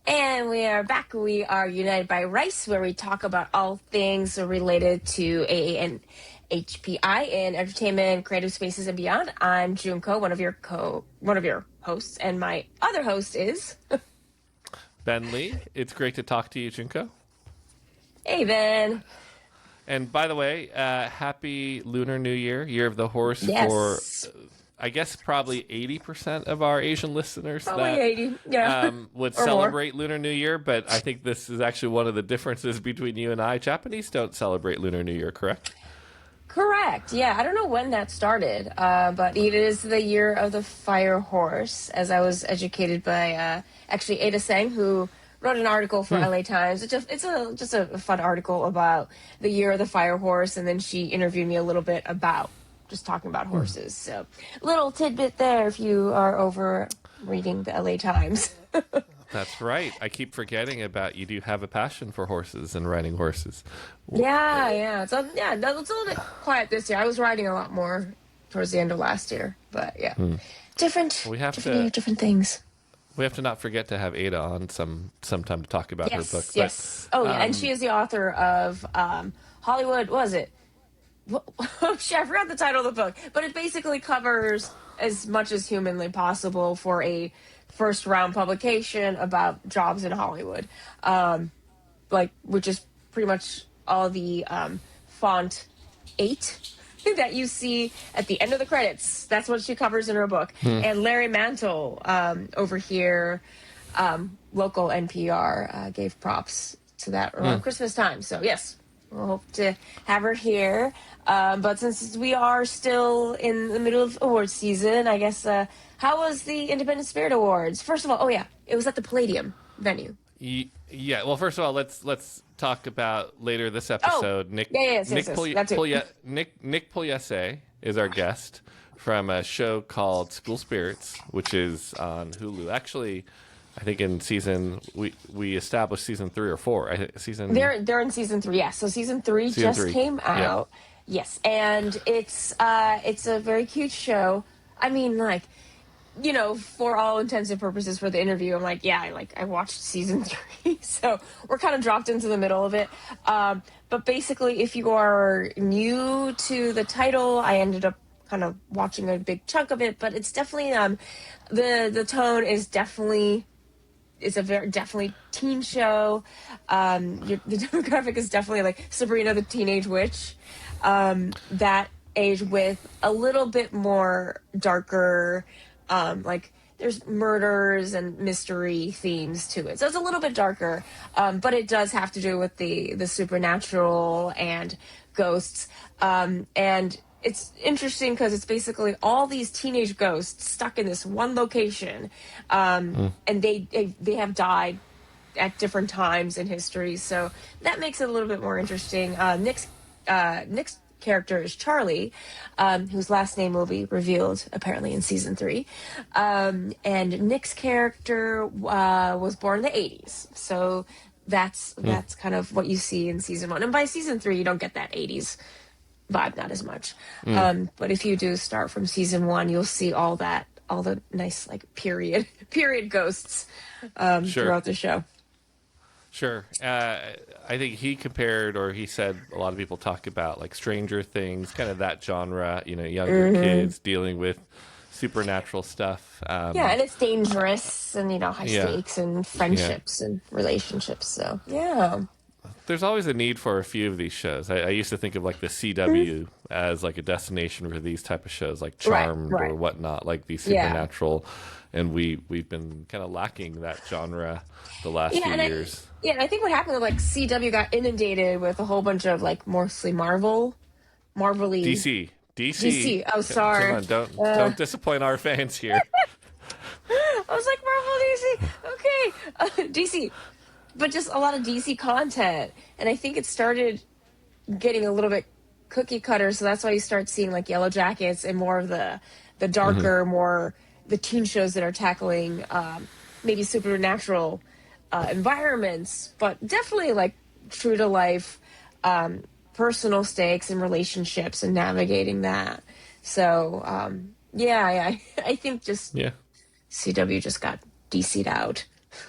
And we are back. We are United by Rice, where we talk about all things related to AA and HPI in entertainment, creative spaces, and beyond. I'm Junko, one of your hosts, and my other host is Ben Lee. It's great to talk to you, Junko. Hey Ben. And by the way, happy Lunar New Year, Year of the Horse for, Yes, I guess, probably 80% of our Asian listeners probably that 80, yeah, would or more. celebrate Lunar New Year. But I think this is actually one of the differences between you and I. Japanese don't celebrate Lunar New Year, correct? Correct. Yeah, I don't know when that started, but it is the year of the fire horse, as I was educated by actually Ada Sang, who wrote an article for LA Times. It's just a fun article about the year of the fire horse, and then she interviewed me a little bit about just talking about horses. So, little tidbit there if you are over reading the LA Times. That's right. I keep forgetting about you do have a passion for horses and riding horses. Yeah. So yeah, no, it's a little bit quiet this year. I was riding a lot more towards the end of last year, but yeah, different, We have different year, to different things. we have to not forget to have Ada on sometime to talk about her book. Yes, yes. Oh yeah, and she is the author of Hollywood. What was it? Oh shit, I forgot the title of the book, but it basically covers as much as humanly possible for a first round publication about jobs in Hollywood, which is pretty much all the font 8 that you see at the end of the credits. That's what she covers in her book. And Larry Mantle over here, local NPR, gave props to that around Christmas time. So yes, we'll hope to have her here. But since we are still in the middle of awards season, I guess, how was the Independent Spirit Awards? First of all, oh yeah, it was at the Palladium venue. Yeah. Well, first of all, let's talk about later this episode. Nick Pugliese is our guest from a show called School Spirits, which is on Hulu. Actually, I think in we established season 3 or 4. They're in season 3. Yeah, so season 3 just came out. Yeah. Yes, and it's a very cute show. I mean, like, for all intents and purposes for the interview, I'm like, yeah, I watched season 3, so we're kind of dropped into the middle of it. But basically, if you are new to the title, I ended up kind of watching a big chunk of it, but it's definitely the tone is definitely. It's definitely teen show. The demographic is definitely like Sabrina the Teenage Witch. That age with a little bit more darker, like there's murders and mystery themes to it. So it's a little bit darker, but it does have to do with the supernatural and ghosts. And it's interesting because it's basically all these teenage ghosts stuck in this one location, and they have died at different times in history. So that makes it a little bit more interesting. Nick's character is Charlie, whose last name will be revealed apparently in season 3. And Nick's character was born in the 80s. So that's kind of what you see in season 1. And by season 3, you don't get that 80s vibe, not as much. But if you do start from season 1, you'll see all the nice like period ghosts throughout the show. Sure. I think he compared, or he said, a lot of people talk about like Stranger Things, kind of that genre, younger kids dealing with supernatural stuff. Yeah, and it's dangerous and, high stakes and friendships and relationships. So, yeah. There's always a need for a few of these shows. I used to think of like the CW as like a destination for these type of shows, like Charmed or whatnot, like these supernatural. And we've been kind of lacking that genre the last few years. And I think what happened was like CW got inundated with a whole bunch of like mostly Marvel-y. DC. Oh, sorry. Come on, don't disappoint our fans here. I was like, Marvel, DC. Okay. DC. But just a lot of DC content. And I think it started getting a little bit cookie cutter. So that's why you start seeing like Yellow Jackets and more of the darker, more the teen shows that are tackling maybe supernatural environments, but definitely like true to life personal stakes and relationships and navigating that. So I think just CW just got DC'd out.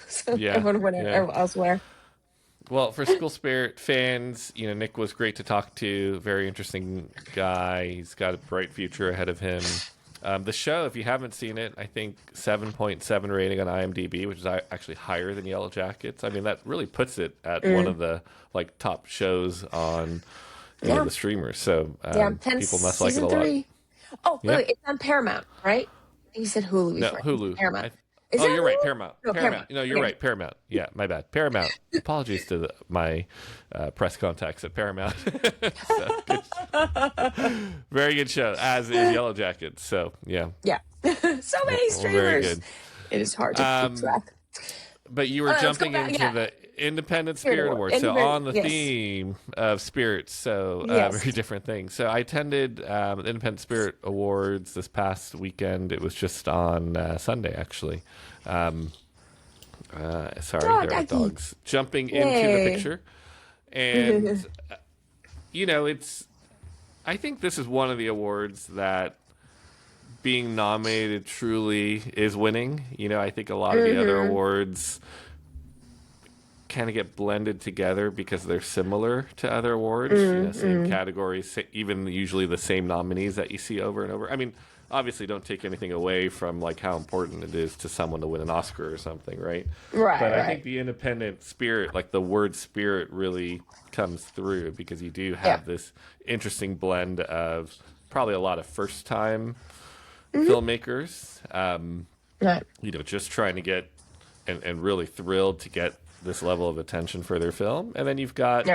So everyone went elsewhere. Well, for School Spirit fans, Nick was great to talk to. Very interesting guy. He's got a bright future ahead of him. The show, if you haven't seen it, I think 7.7 rating on IMDb, which is actually higher than Yellow Jackets. I mean, that really puts it at one of the top shows on the streamers. So people must like it a lot. Oh, wait, it's on Paramount, right? You said Hulu before. No, Hulu. Paramount. You're right. Paramount. No, Paramount. No, you're right. Paramount. Yeah, my bad. Paramount. Apologies to my press contacts at Paramount. Very good show, as is Yellow Jackets. So, yeah. Yeah. So many streamers. Very good. It is hard to keep track. But you were jumping into the Independent Spirit Awards. So on the theme of spirits, so very different things. So I attended the Independent Spirit Awards this past weekend. It was just on Sunday, actually. Sorry, there are dogs jumping into the picture. And, I think this is one of the awards that being nominated truly is winning. I think a lot of the other awards kind of get blended together because they're similar to other awards, same categories, even usually the same nominees that you see over and over. I mean, obviously don't take anything away from how important it is to someone to win an Oscar or something, right? Right. But I think the independent spirit, the word spirit really comes through because you do have this interesting blend of probably a lot of first-time filmmakers, just trying to get and really thrilled to get this level of attention for their film. And then you've got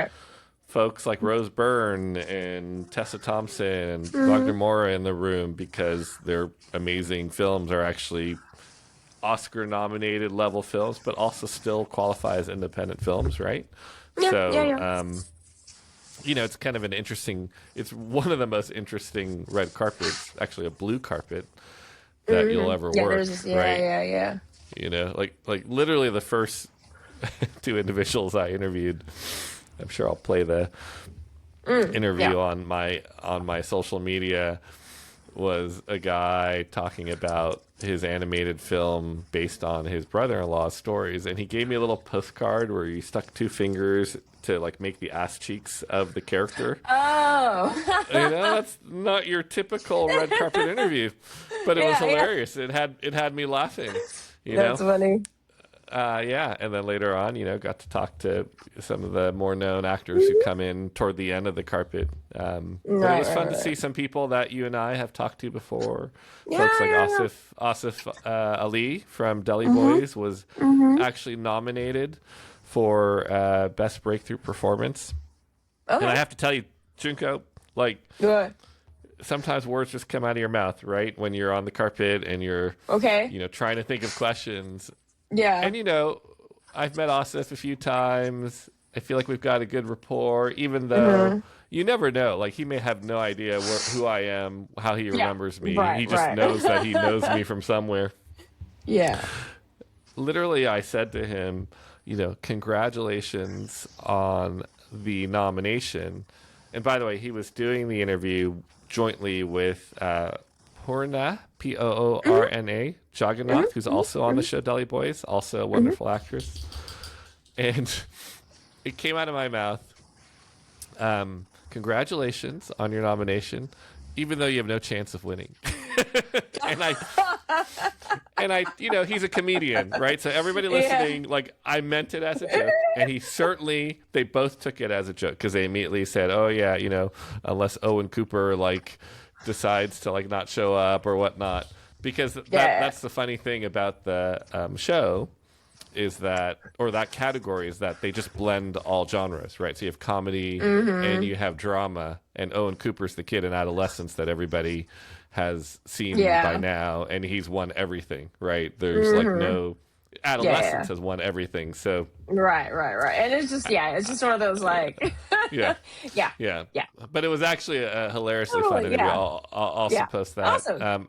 folks like Rose Byrne and Tessa Thompson and Wagner Moura in the room because their amazing films are actually Oscar-nominated level films, but also still qualify as independent films, right? It's kind of it's one of the most interesting red carpets, actually a blue carpet, that you'll ever work, right? Literally the first two individuals I interviewed, I'm sure I'll play the interview on my social media, was a guy talking about his animated film based on his brother-in-law's stories, and he gave me a little postcard where he stuck two fingers to make the ass cheeks of the character. Oh, that's not your typical red carpet interview, but it was hilarious. It had me laughing. That's funny. And then later on, got to talk to some of the more known actors who come in toward the end of the carpet. But it was fun to see some people that you and I have talked to before. Folks like Asif Ali from Deli Boys was actually nominated for Best Breakthrough Performance. And I have to tell you, Junko, sometimes words just come out of your mouth, right? When you're on the carpet and you're trying to think of questions. Yeah. And, I've met Asif a few times. I feel like we've got a good rapport, even though you never know. He may have no idea who I am, how he remembers me. He just knows that he knows me from somewhere. Yeah. Literally, I said to him, congratulations on the nomination. And by the way, he was doing the interview jointly with Poorna, Poorna, Jagannath, who's also on the show Deli Boys, also a wonderful actress. And it came out of my mouth, congratulations on your nomination, even though you have no chance of winning. and I, he's a comedian, right? So everybody listening, I meant it as a joke, and they both took it as a joke because they immediately said, oh yeah, unless Owen Cooper decides to not show up or whatnot, because that's the funny thing about the show is that category is that they just blend all genres, right? So you have comedy and you have drama, and Owen Cooper's the kid in adolescence that everybody has seen by now, and he's won everything, right? There's no adolescence has won everything. So right, and it's just one of those yeah. But it was actually a hilariously fun interview. I'll also post that. Awesome.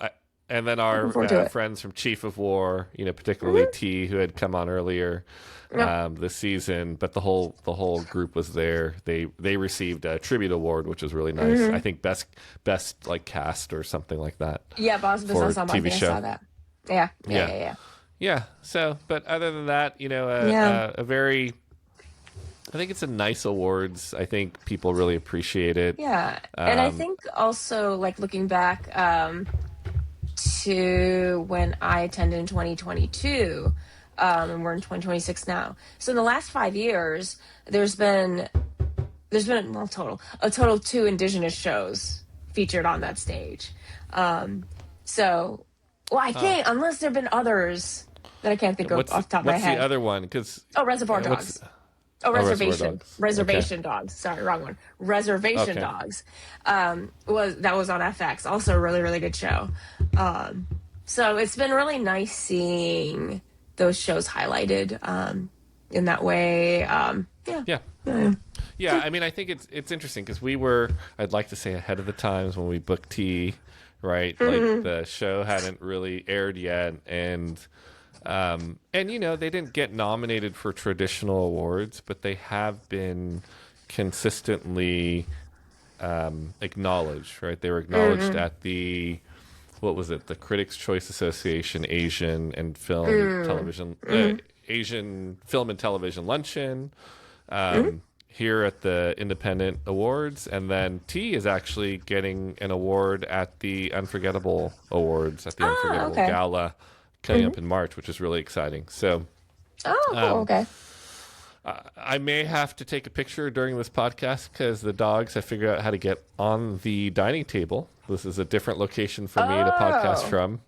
And then our friends from Chief of War, particularly T, who had come on earlier this season, but the whole group was there. They received a tribute award, which was really nice. I think best cast or something like that. Yeah, Boss of Business on my TV show. I saw that. Yeah. Yeah. So, but other than that, a very, I think it's a nice awards. I think people really appreciate it. Yeah. And I think also, like, looking back to when I attended in 2022, and we're in 2026 now. So in the last 5 years, there's been a total of 2 Indigenous shows featured on that stage. So, well, I think unless there've been others that I can't think of off the top of my head. What's the other one? Reservoir Dogs. Reservation Dogs. Sorry, wrong one. Reservation Dogs. Was on FX. Also a really, really good show. So it's been really nice seeing those shows highlighted in that way. Yeah. I mean, I think it's interesting because we were, I'd like to say, ahead of the times when we booked T, right? Like the show hadn't really aired yet, and they didn't get nominated for traditional awards, but they have been consistently acknowledged, right? They were acknowledged at the, what was it? The Critics' Choice Association Asian and Film Television Asian Film and Television Luncheon. Here at the Independent Awards, and then T is actually getting an award at the Unforgettable Awards, at the Unforgettable Gala coming up in March, which is really exciting. So, I may have to take a picture during this podcast because the dogs have figured out how to get on the dining table. This is a different location for me to podcast from.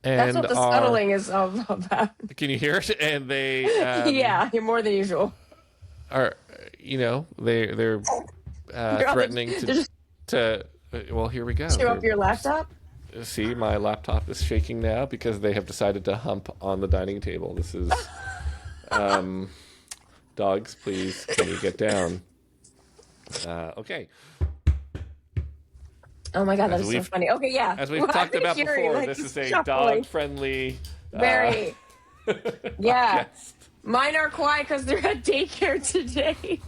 And that's what the scuttling is all about. Can you hear it? And they... yeah, you're more than usual. Are they're threatening to well, here we go. Cheer up your laptop. See, my laptop is shaking now because they have decided to hump on the dining table. This is dogs, please, can you get down? Okay. Oh my god, that is so funny. Okay, yeah. As we've talked about before, this is a dog-friendly very yeah. Podcast. Mine are quiet because they're at daycare today.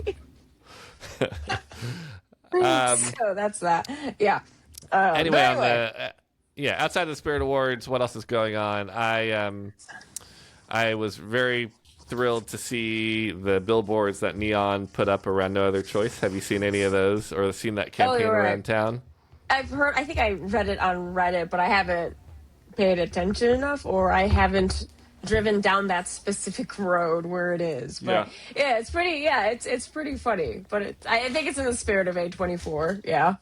So that's that. Yeah. Anyway, outside of the Spirit Awards, what else is going on? I was very thrilled to see the billboards that Neon put up around No Other Choice. Have you seen any of those or seen that campaign around town? I've heard. I think I read it on Reddit, but I haven't paid attention enough, or I haven't driven down that specific road where it is. But yeah, it's pretty. Yeah, it's pretty funny. But I think it's in the spirit of A24. Yeah.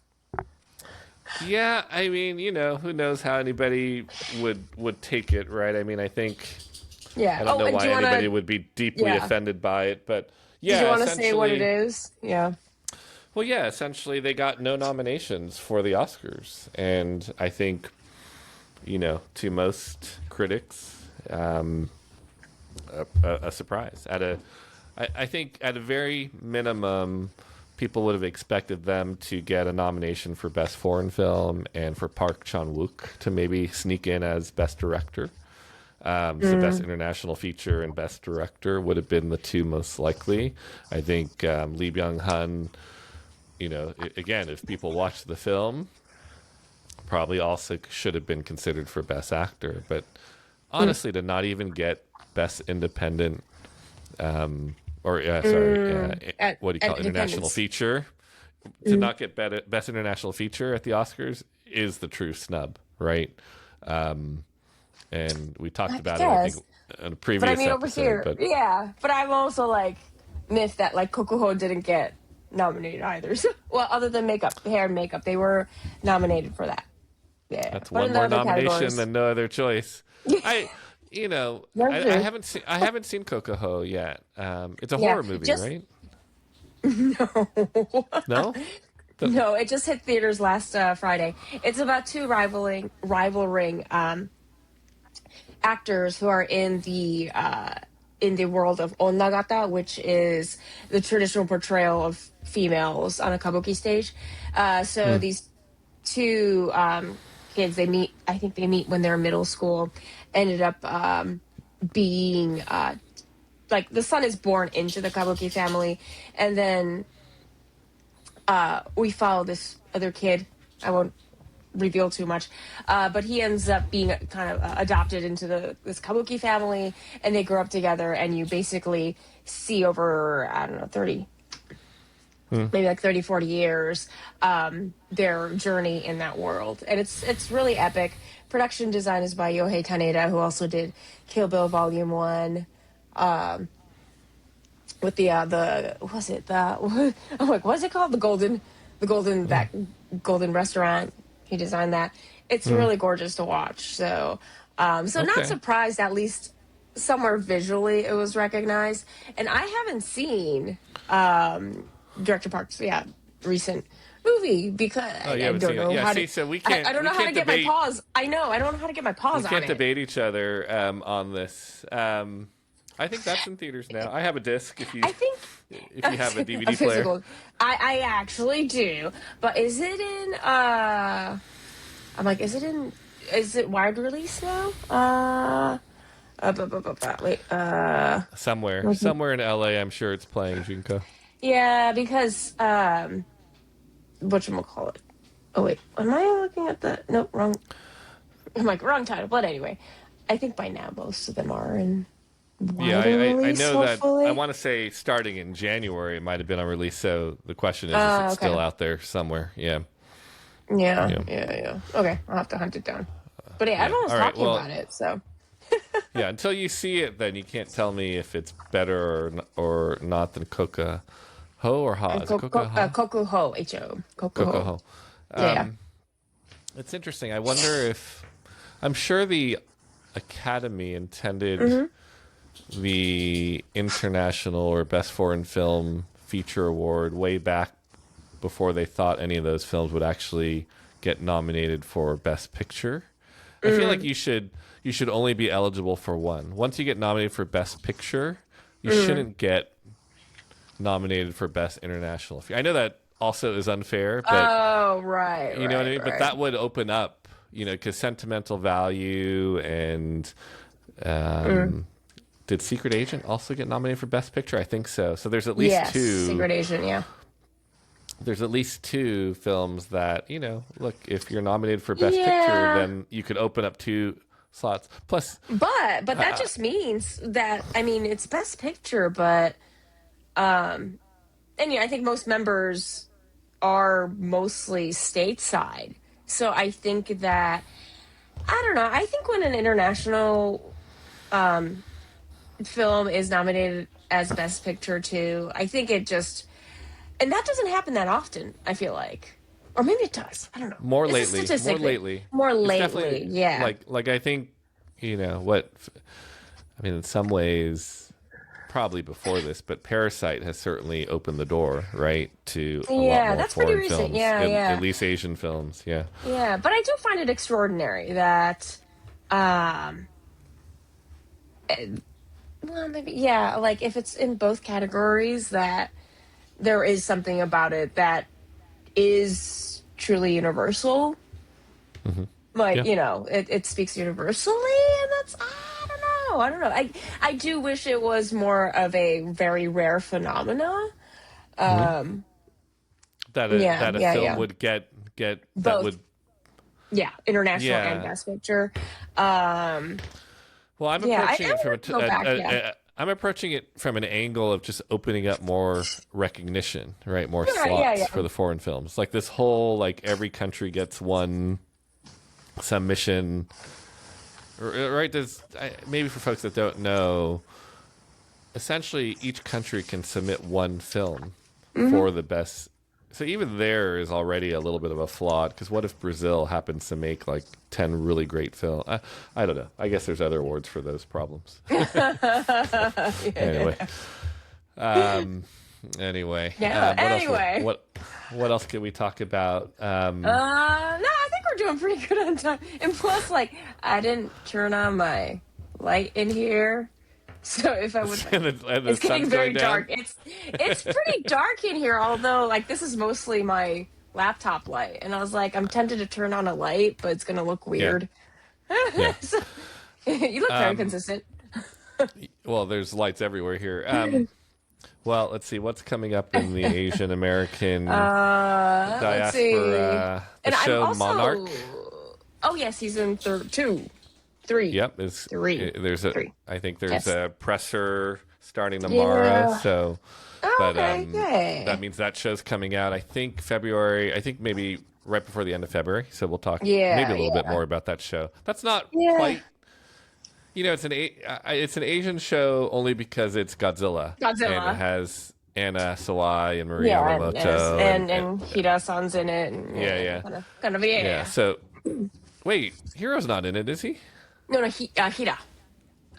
Yeah, I mean, who knows how anybody would take it, right? I mean, I think. Yeah. I don't know why anybody would be deeply offended by it, but yeah. Do you want to say what it is? Yeah. Well, yeah. Essentially, they got no nominations for the Oscars, and I think, to most critics. A surprise. I think at a very minimum, people would have expected them to get a nomination for Best Foreign Film and for Park Chan-wook to maybe sneak in as Best Director. So Best International Feature and Best Director would have been the two most likely. I think Lee Byung-hun, again, if people watch the film, probably also should have been considered for Best Actor, but honestly, to not even get Best Independent, what do you call it, International Feature, to not get Best International Feature at the Oscars is the true snub, right? And we talked about it, I think, in a previous episode. Over here, but I'm also miffed that Kokuho didn't get nominated either. Well, other than hair and makeup, they were nominated for that. Yeah, that's one more nomination than No Other Choice. I haven't seen Kokoho yet. It's a horror movie, right? No. No? No, it just hit theaters last Friday. It's about two rivaling actors who are in the world of onnagata, which is the traditional portrayal of females on a kabuki stage. These two kids, I think they meet when they're in middle school, ended up being the son is born into the kabuki family, and then we follow this other kid. I won't reveal too much. But he ends up being kind of adopted into this kabuki family, and they grow up together, and you basically see over, I don't know, 30, maybe like 30, 40 years, their journey in that world. And it's really epic. Production design is by Yohei Kaneda, who also did Kill Bill Volume 1. With what's it called? That golden restaurant. He designed that. It's really gorgeous to watch. So, not surprised, at least somewhere visually it was recognized. And I haven't seen Director Park's recent movie because I don't know how to. So we can't. I don't know how to get my paws. I know. I don't know how to get my paws on it. We can't debate each other on this. I think that's in theaters now. I have a disc. If you have a DVD player, I actually do. But is it in? I'm like, is it wide release now? Wait. Somewhere in LA, I'm sure it's playing, Junko. Yeah, because whatchamacallit. Oh wait, am I looking at the? Nope, wrong. I'm like wrong title. But anyway, I think by now most of them are in. Yeah, I know hopefully. That. I want to say starting in January it might have been on release. So the question is it's still out there somewhere? Yeah. Yeah. Okay, I'll have to hunt it down. But everyone's talking about it, so. Yeah, until you see it, then you can't tell me if it's better or not than Coca Ho or Ha. Coco Ho, H-O. Coco Ho. Yeah. It's interesting. I wonder if I'm sure the Academy intended the International or Best Foreign Film Feature Award way back before they thought any of those films would actually get nominated for Best Picture. I feel like you should only be eligible for one. Once you get nominated for Best Picture, you shouldn't get nominated for Best International. I know that also is unfair, but you know what I mean. But that would open up, because sentimental value and did Secret Agent also get nominated for Best Picture? I think so. So there's at least two. Secret Agent, yeah. There's at least two films that, look, if you're nominated for Best Picture, then you could open up two slots. Plus, but that just means that, it's Best Picture, but and I think most members are mostly stateside. So I think that I don't know. I think when an international film is nominated as Best Picture too, I think it just, and that doesn't happen that often, I feel like. Or maybe it does. I don't know. More lately. Yeah. Like I think, in some ways, probably before this, but Parasite has certainly opened the door, right, to a lot more that's foreign pretty recent. films. At least Asian films, yeah. Yeah, but I do find it extraordinary that, like if it's in both categories, that there is something about it that is truly universal. It speaks universally, and that's I don't know. I do wish it was more of a very rare phenomena. That a film would get both, that would international and Best Picture. Well, I'm approaching it from an angle of just opening up more recognition, right? More slots for the foreign films. Like this whole, every country gets one submission, right? Maybe for folks that don't know, essentially each country can submit one film for the best. So even there is already a little bit of a flaw, because what if Brazil happens to make 10 really great films? I don't know. I guess there's other awards for those problems. Anyway. What else can we talk about? No, I think we're doing pretty good on time. And plus, I didn't turn on my light in here. So if I would, it's getting very dark. It's pretty dark in here. Although, this is mostly my laptop light, and I was like, I'm tempted to turn on a light, but it's gonna look weird. Yeah. So, you look very consistent. Well, there's lights everywhere here. Well, let's see what's coming up in the Asian American diaspora. The show Monarch. Oh yeah, season 3. Yep, is 3. There's a. Three. I think there's a presser starting tomorrow. Yeah. So, but that means that show's coming out. I think February. I think maybe right before the end of February. So we'll talk maybe a little bit more about that show. That's not quite. It's an Asian show only because it's Godzilla. And it has Anna Sawai and Maria Yamamoto. And Hida-san's in it. And, Kind of. So, wait, Hiro's not in it, is he? No, Hida.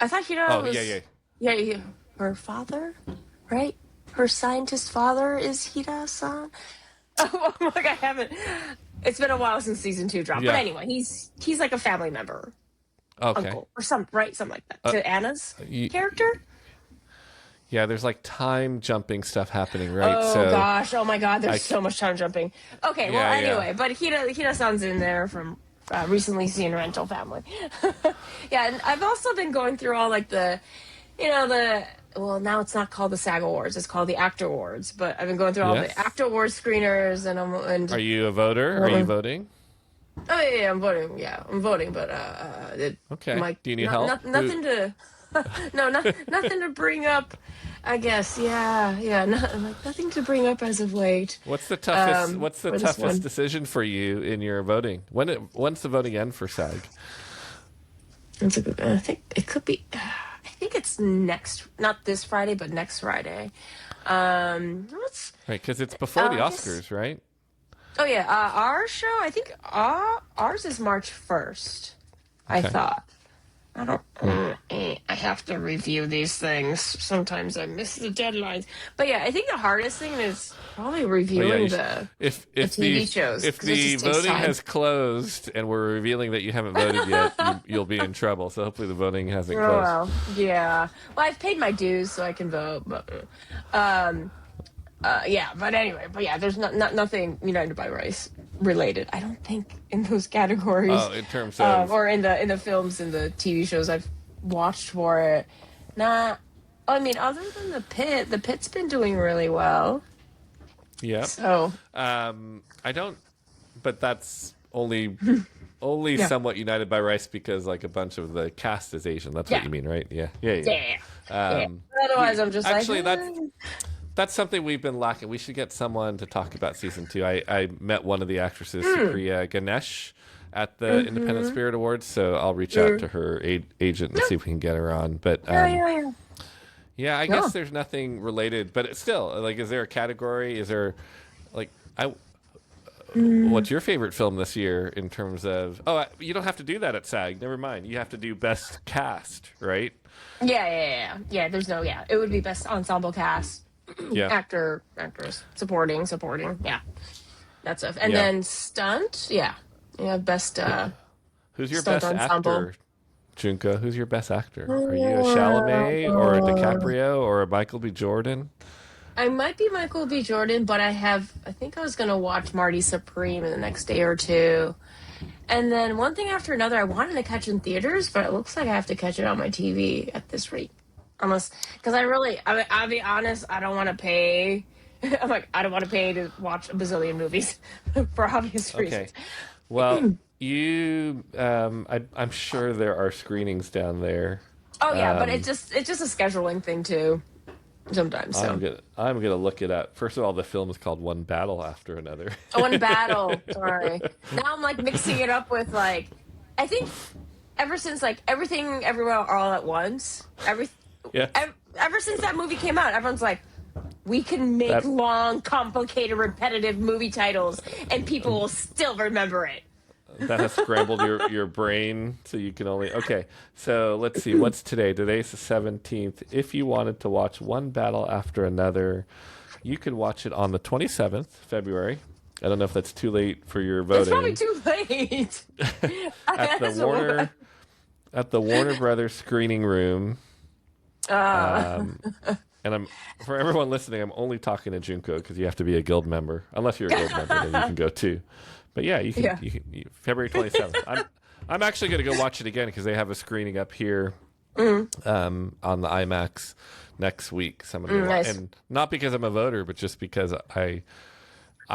I thought Hida was... Yeah. Her father, right? Her scientist father is Hida-san. Oh my God, I haven't... It's been a while since season 2 dropped. But anyway, he's like a family member. Okay. Uncle or something like that. To Anna's character? Yeah, there's like time jumping stuff happening, right? Oh gosh, oh my God, there's so much time jumping. Okay, well anyway, but Hida-san's in there from recently seen Rental Family. And I've also been going through all like well, now it's not called the SAG Awards, it's called the Actor Awards, but I've been going through all the Actor Awards screeners and Are you a voter? Are you voting? Oh yeah, I'm voting. Yeah, I'm voting, but okay. Do you need help? Nothing to, nothing to bring up. I guess, nothing to bring up as of late. What's the toughest? What's the toughest decision for you in your voting? When's the voting end for SAG? That's a good. I think it could be. I think it's not this Friday, but next Friday. Right, because it's before the Oscars, right? Oh yeah, our show. I think ours is March 1st. I thought. I don't. I have to review these things. Sometimes I miss the deadlines. But yeah, I think the hardest thing is probably reviewing the TV shows. If the voting has closed and we're revealing that you haven't voted yet, you'll be in trouble. So hopefully the voting hasn't closed. Well, yeah. Well, I've paid my dues, so I can vote. But but anyway, there's nothing United by Rice related. I don't think in those categories. Oh, in terms of or in the films and the TV shows I've watched for it. I mean, other than the Pit's been doing really well. Yeah. So I don't, but that's only somewhat United by Rice because like a bunch of the cast is Asian. That's what you mean, right? Yeah. Otherwise, I'm just actually that's something we've been lacking. We should get someone to talk about season 2. I met one of the actresses, Supriya Ganesh, at the Independent Spirit Awards, so I'll reach out to her agent and see if we can get her on. But I guess there's nothing related. But it's still, like, is there a category? Is there, like, what's your favorite film this year in terms of? Oh, you don't have to do that at SAG. Never mind. You have to do best cast, right? Yeah. There's no. Yeah, it would be best ensemble cast. Actor, actress, supporting, yeah, that stuff, and then stunt, best. Who's your best actor, Junko? Who's your best actor? Are you a Chalamet or a DiCaprio or a Michael B. Jordan? I might be Michael B. Jordan, but I think I was gonna watch Marty Supreme in the next day or two, and then one thing after another. I wanted to catch in theaters, but it looks like I have to catch it on my TV at this rate. Almost, because I'll be honest, I don't want to pay. I don't want to pay to watch a bazillion movies for obvious reasons. Okay. Well, I'm sure there are screenings down there. Oh yeah, but it's just a scheduling thing too. Sometimes. So. I'm gonna look it up. First of all, the film is called One Battle After Another. One Battle. Sorry. Now I'm like mixing it up with like, I think ever since like Everything Everywhere All at Once, ever since that movie came out, everyone's like, we can make long, complicated, repetitive movie titles, and people will still remember it. That has scrambled your brain, so you can only... Okay, so let's see. What's today? Today's the 17th. If you wanted to watch One Battle After Another, you could watch it on the 27th February. I don't know if that's too late for your voting. It's probably too late. At the Warner Brothers screening room. And for everyone listening, I'm only talking to Junko because you have to be a guild member. Unless you're a guild member, then you can go too. But yeah, you can February 27th. I'm actually going to go watch it again because they have a screening up here on the IMAX next week. So I'm gonna Nice. and not because I'm a voter, but just because I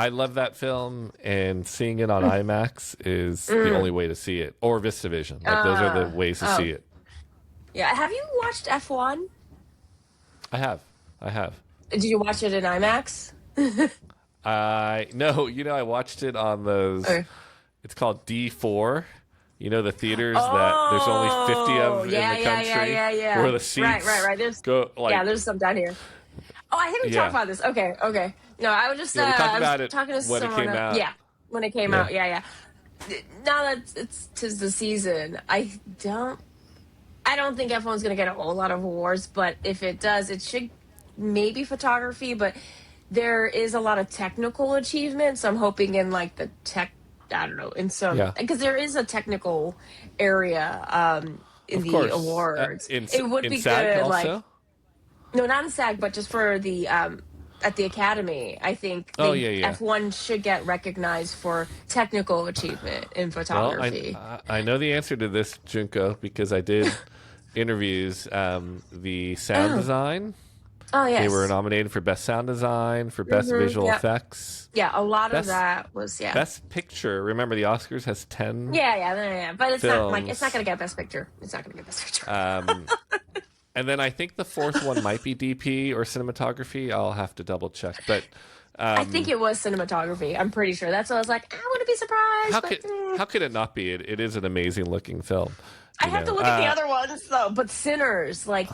love that film, and seeing it on IMAX is the only way to see it, or VistaVision. Like those are the ways to see it. Yeah. Have you watched F1? I have. Did you watch it in IMAX? No, I watched it on those. Okay. It's called D4. The theaters that there's only 50 of in the country, yeah. where the seats Right. go like. There's some down here. Oh, I think we talked about this. Okay. No, I was just we talked about it talking to when someone. It came out. Yeah, when it came out. Yeah. Now that it's 'tis the season, I don't think F1's going to get a whole lot of awards, but if it does, it should maybe photography, but there is a lot of technical achievements. So I'm hoping in like the tech, I don't know, in some, because there is a technical area in the awards. It would be good. Also? Like, no, not in SAG, but just for the at the Academy, I think F1 should get recognized for technical achievement in photography. Well, I know the answer to this, Junko, because I did interviews. The sound design. Oh, yes. They were nominated for Best Sound Design, for Best Visual Effects. Yeah, a lot of that was, Best Picture. Remember, the Oscars has 10 Yeah. But it's films. not going to get Best Picture. It's not going to get Best Picture. And then I think the fourth one might be DP or cinematography. I'll have to double check. But I think it was cinematography. I'm pretty sure. That's why I was like, I wouldn't be surprised. How could it not be? It is an amazing looking film. I have to look at the other ones, though. But Sinners, like...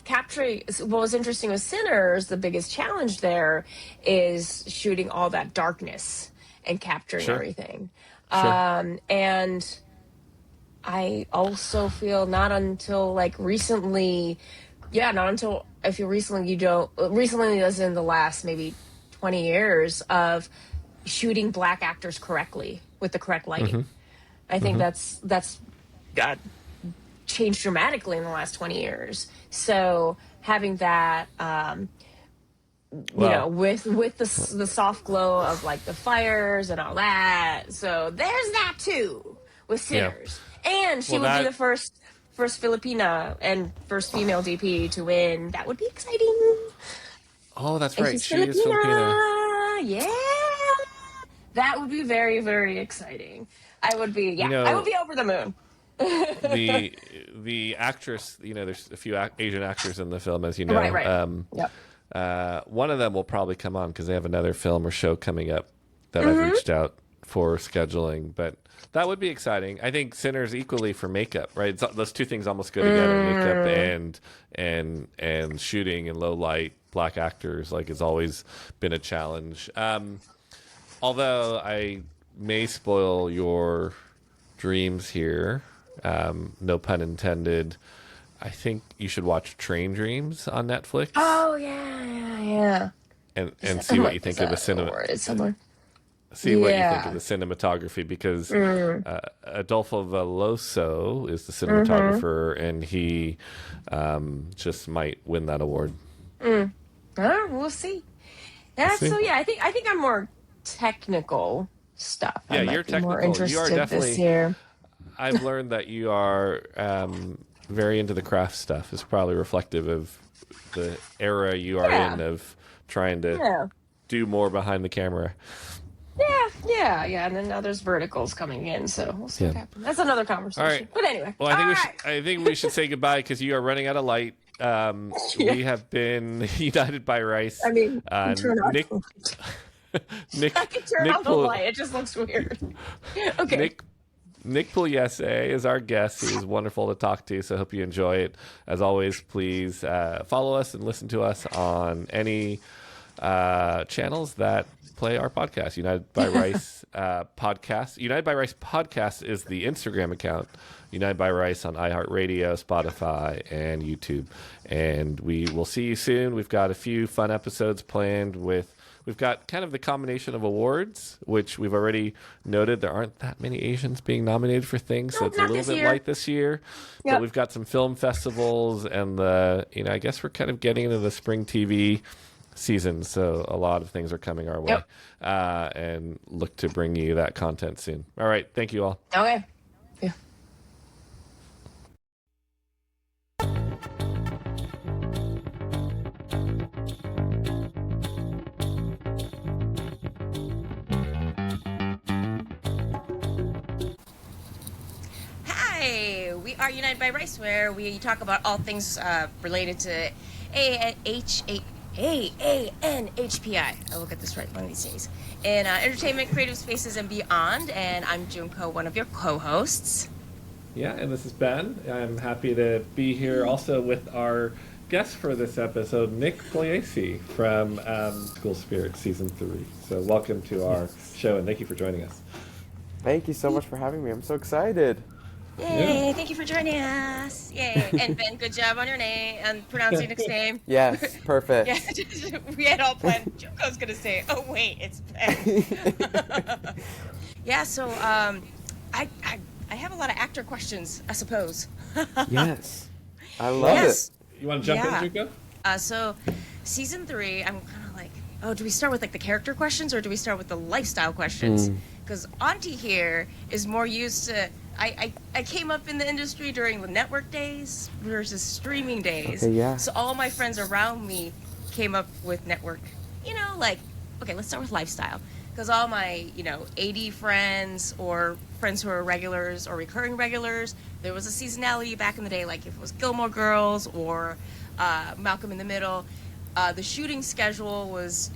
capturing what was interesting with Sinners, the biggest challenge there is shooting all that darkness and capturing everything. And I also feel not until like recently, if you recently as in the last maybe 20 years of shooting black actors correctly with the correct lighting. I think that's got changed dramatically in the last 20 years. So having that, with the soft glow of like the fires and all that. So there's that too with Sinners. And she would be the first Filipina and first female DP to win. That would be exciting. Oh, that's right. She is Filipina. Yeah. That would be very, very exciting. I would be, I would be over the moon. the actress, there's a few Asian actors in the film, as you know. Right. One of them will probably come on because they have another film or show coming up that I've reached out for scheduling. But that would be exciting. I think Sinners equally for makeup, right? Those two things almost go together: makeup and shooting in low light, black actors. Like, it's always been a challenge. Although I may spoil your dreams here. No pun intended. I think you should watch Train Dreams on Netflix. Oh yeah. And see what you think of the cinema. See what you think of the cinematography, because Adolfo Veloso is the cinematographer, and he just might win that award. We'll see. So I think I'm more technical stuff. Yeah, you're technical. More interested you are definitely. This year. I've learned that you are very into the craft stuff. It's probably reflective of the era you are in, of trying to do more behind the camera. Yeah. And then now there's verticals coming in, so we'll see what happens. That's another conversation. All right. But anyway. Well, I think we should say goodbye because you are running out of light. We have been United by Rice. I mean, turn on Nick. I can turn on the light. It just looks weird. Okay. Nick Pugliese is our guest. He was wonderful to talk to, so I hope you enjoy it. As always, please follow us and listen to us on any channels that play our podcast. United by Rice podcast. United by Rice podcast is the Instagram account. United by Rice on iHeartRadio, Spotify, and YouTube. And we will see you soon. We've got a few fun episodes planned with... We've got kind of the combination of awards, which we've already noted there aren't that many Asians being nominated for things, so it's a little bit light this year. Yep. But we've got some film festivals, and I guess we're kind of getting into the spring TV season, so a lot of things are coming our way. And look to bring you that content soon. All right, thank you all. Okay. Yeah. are United by Race, where we talk about all things related to AANHPI. I will get this right one of these days. In entertainment, creative spaces, and beyond. And I'm Junko, one of your co-hosts. Yeah, and this is Ben. I'm happy to be here also with our guest for this episode, Nick Pugliese from School Spirit Season 3. So welcome to our show, and thank you for joining us. Thank you so much for having me. I'm so excited. Yay, yeah. Thank you for joining us. Yay. And Ben, good job on your name and pronouncing Nick's name. Yes, perfect. Yeah, we had all planned. Junko's going to say, oh, wait, it's Ben. Yeah, so I have a lot of actor questions, I suppose. Yes. I love it. You want to jump in, Junko? So, Season 3, I'm kind of like, oh, do we start with like the character questions or do we start with the lifestyle questions? Because Auntie here is more used to... I came up in the industry during the network days versus streaming days. Okay, yeah. So all my friends around me came up with network. Like, okay, let's start with lifestyle. Because all my, 80 friends or friends who are regulars or recurring regulars, there was a seasonality back in the day, like if it was Gilmore Girls or Malcolm in the Middle. The shooting schedule was,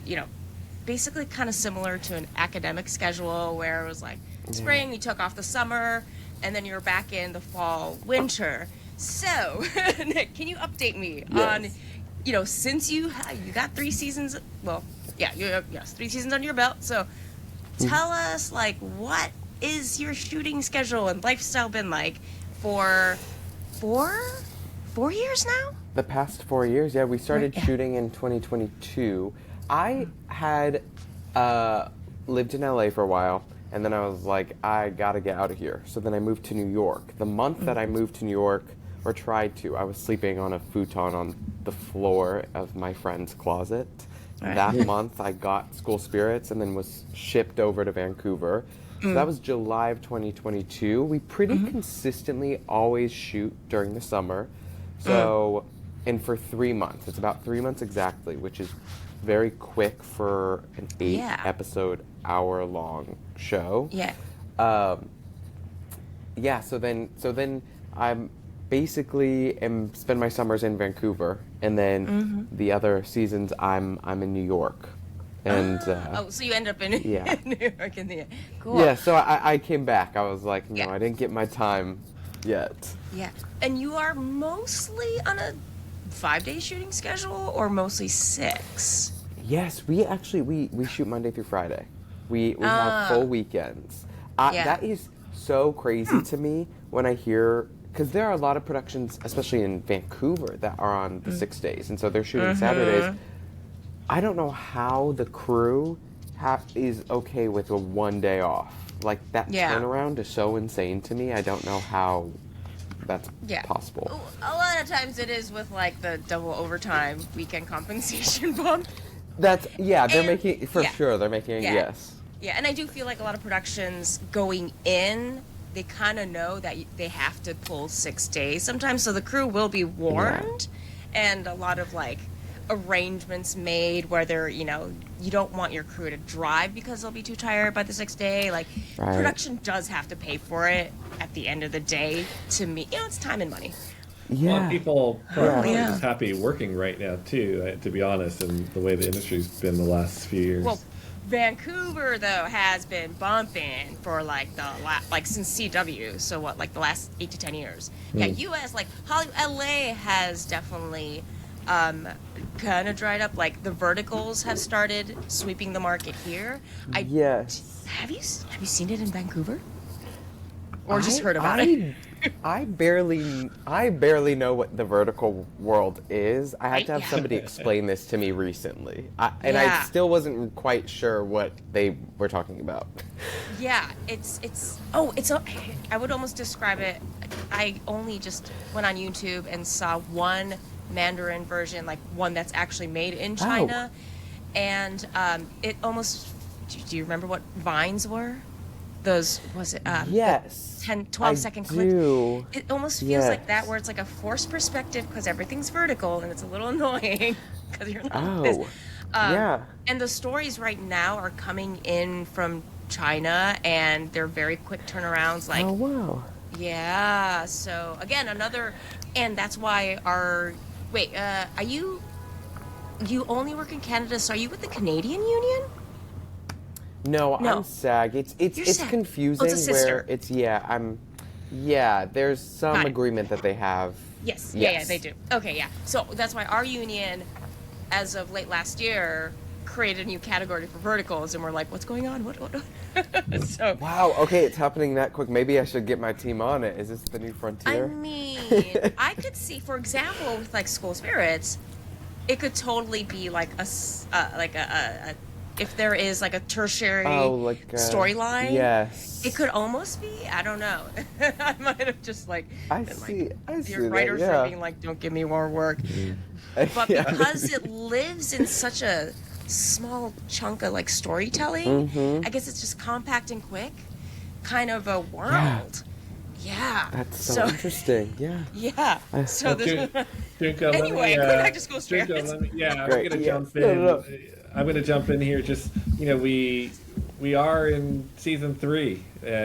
basically kind of similar to an academic schedule where it was like spring, you took off the summer, and then you're back in the fall, winter. So, Nick, can you update me on, since you got 3 seasons, well, yes, 3 seasons under your belt. So, tell us, like, what is your shooting schedule and lifestyle been like for 4 years now? The past 4 years, yeah. We started shooting in 2022. I had lived in LA for a while. And then I was like, I gotta get out of here. So then I moved to New York. The month that I moved to New York, or tried to, I was sleeping on a futon on the floor of my friend's closet. Right. That month I got School Spirits and then was shipped over to Vancouver. So that was July of 2022. We pretty consistently always shoot during the summer. So, and for 3 months. It's about 3 months exactly, which is very quick for an 8-episode, hour-long show. Yeah. So then I'm basically spend my summers in Vancouver, and then the other seasons I'm in New York. And so you end up in New York in the end. Cool. Yeah, so I came back. I was like, no, I didn't get my time yet. Yeah. And you are mostly on a 5-day shooting schedule or mostly 6? Yes, we shoot Monday through Friday. We have full weekends. That is so crazy to me when I hear, because there are a lot of productions, especially in Vancouver, that are on the 6 days, and so they're shooting Saturdays. I don't know how the crew is okay with a 1 day off. Like, that turnaround is so insane to me. I don't know how that's possible. A lot of times it is with, like, the double overtime weekend compensation bump. They're making, for sure, they're making, yes. Yeah, and I do feel like a lot of productions going in, they kind of know that they have to pull 6 days sometimes, so the crew will be warned, and a lot of, like, arrangements made where they're, you don't want your crew to drive because they'll be too tired by the 6th day. Like, production does have to pay for it at the end of the day to me. It's time and money. Yeah. A lot of people are just happy working right now, too, to be honest, and the way the industry's been the last few years. Well, Vancouver, though, has been bumping for, like, since CW, so what, like, the last 8 to 10 years. Yeah, U.S., like, Hollywood, L.A. has definitely kind of dried up. Like, the verticals have started sweeping the market here. Yes. Have you seen it in Vancouver? Or just heard about it? I barely know what the vertical world is. I had to have somebody explain this to me recently. I still wasn't quite sure what they were talking about. Yeah, I would almost describe it, I only just went on YouTube and saw one Mandarin version, like one that's actually made in China. And it almost, do you remember what Vines were? Those, was it? Yes. 10, 12-second clips. It almost feels like that, where it's like a forced perspective because everything's vertical and it's a little annoying because you're not. And the stories right now are coming in from China, and they're very quick turnarounds. Like, Yeah. So again, and that's why are you only work in Canada? So are you with the Canadian Union? No, No. I'm SAG. It's SAG. confusing It's a sister. there's some agreement that they have. Yes. Yeah, they do. Okay, yeah. So that's why our union, as of late last year, created a new category for verticals, and we're like, what's going on? What? So Wow, okay, it's happening that quick. Maybe I should get my team on it. Is this the new frontier? I mean, I could see, for example, with like School Spirits, it could totally be like a if there is like a tertiary storyline. Yes. It could almost be. I don't know. I might have just like I see your writers that, yeah. are being like, don't give me more work. But because it lives in such a small chunk of like storytelling, I guess it's just compact and quick, kind of a world. Yeah. That's so interesting. Yeah. Yeah. So Junko, anyway, going back to School Spirits. I'm going to jump in. No. I'm going to jump in here. Just we are in season 3,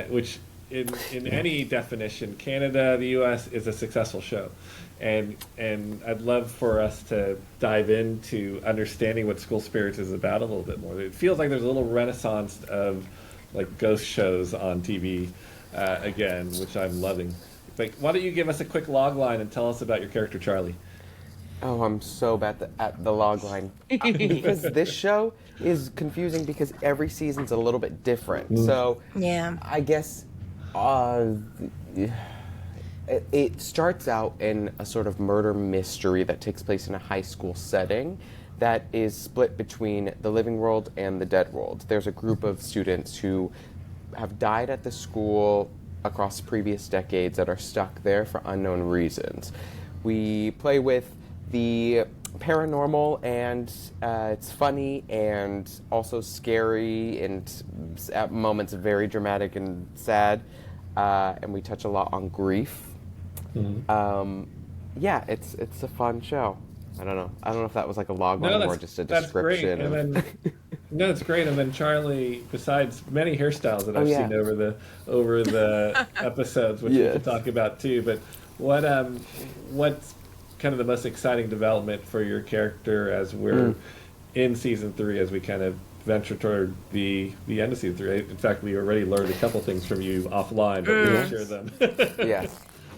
which in any definition, Canada, the U.S. is a successful show, and I'd love for us to dive into understanding what School Spirits is about a little bit more. It feels like there's a little renaissance of like ghost shows on TV again, which I'm loving. Like, why don't you give us a quick log line and tell us about your character Charlie? Oh, I'm so bad at the log line. Because this show is confusing because every season's a little bit different. So yeah, I guess it starts out in a sort of murder mystery that takes place in a high school setting that is split between the living world and the dead world. There's a group of students who have died at the school across previous decades that are stuck there for unknown reasons. We play with the paranormal, and it's funny and also scary and at moments very dramatic and sad, and we touch a lot on grief. Yeah, it's a fun show. I don't know if that was like a log line or just a description. That's great. And then, no, it's great. And then Charlie, besides many hairstyles that I've seen over the episodes, which we can talk about too. But what's kind of the most exciting development for your character as we're in season 3, as we kind of venture toward the end of season 3? In fact, we already learned a couple things from you offline, but we'll share them.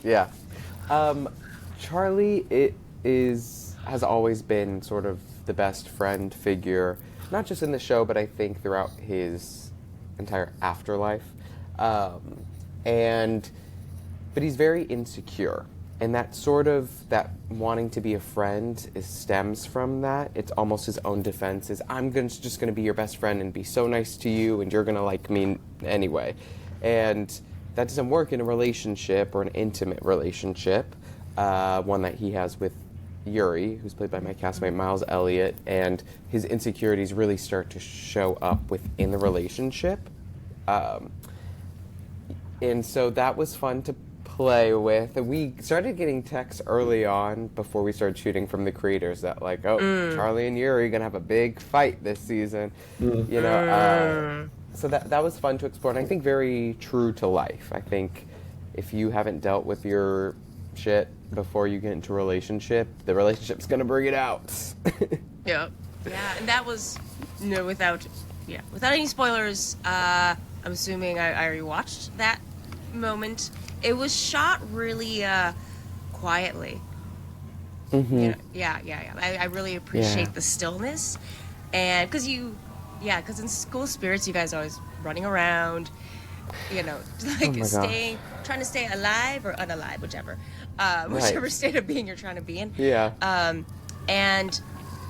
Yeah. Charlie has always been sort of the best friend figure, not just in the show, but I think throughout his entire afterlife. But he's very insecure. And that wanting to be a friend stems from that. It's almost his own defense. I'm just going to be your best friend and be so nice to you, and you're going to like me anyway. And that doesn't work in a relationship or an intimate relationship, one that he has with Yuri, who's played by my castmate Miles Elliott, and his insecurities really start to show up within the relationship. And so that was fun to play with. We started getting texts early on before we started shooting from the creators that like, Charlie and Yuri are gonna have a big fight this season. You know, so that was fun to explore, and I think very true to life. I think if you haven't dealt with your shit before you get into a relationship, the relationship's gonna bring it out. Yeah, and that was without any spoilers. I'm assuming I rewatched that moment. It was shot really quietly. I really appreciate the stillness, and because in School Spirits, you guys are always running around, trying to stay alive or unalive, whichever state of being you're trying to be in. And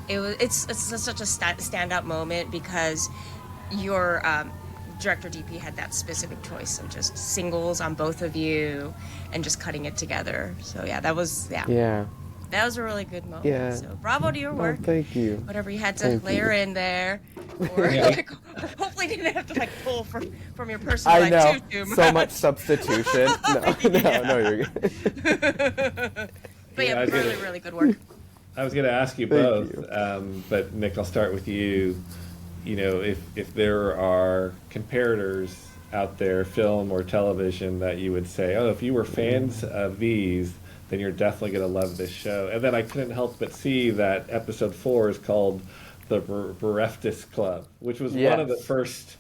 it's such a standout moment because your director DP had that specific choice of just singles on both of you and just cutting it together. So that was that was a really good moment. Yeah. So bravo to your work. Thank you. Whatever you had to layer in there, or hopefully didn't have to like pull from your personal life. I know, too so much substitution. No, you're good. But really good work. I was going to ask you both, but Nick, I'll start with you. If there are comparators out there, film or television, that you would say, oh, if you were fans of these, then you're definitely going to love this show. And then I couldn't help but see that episode 4 is called The Bereftest Club, which was one of the first,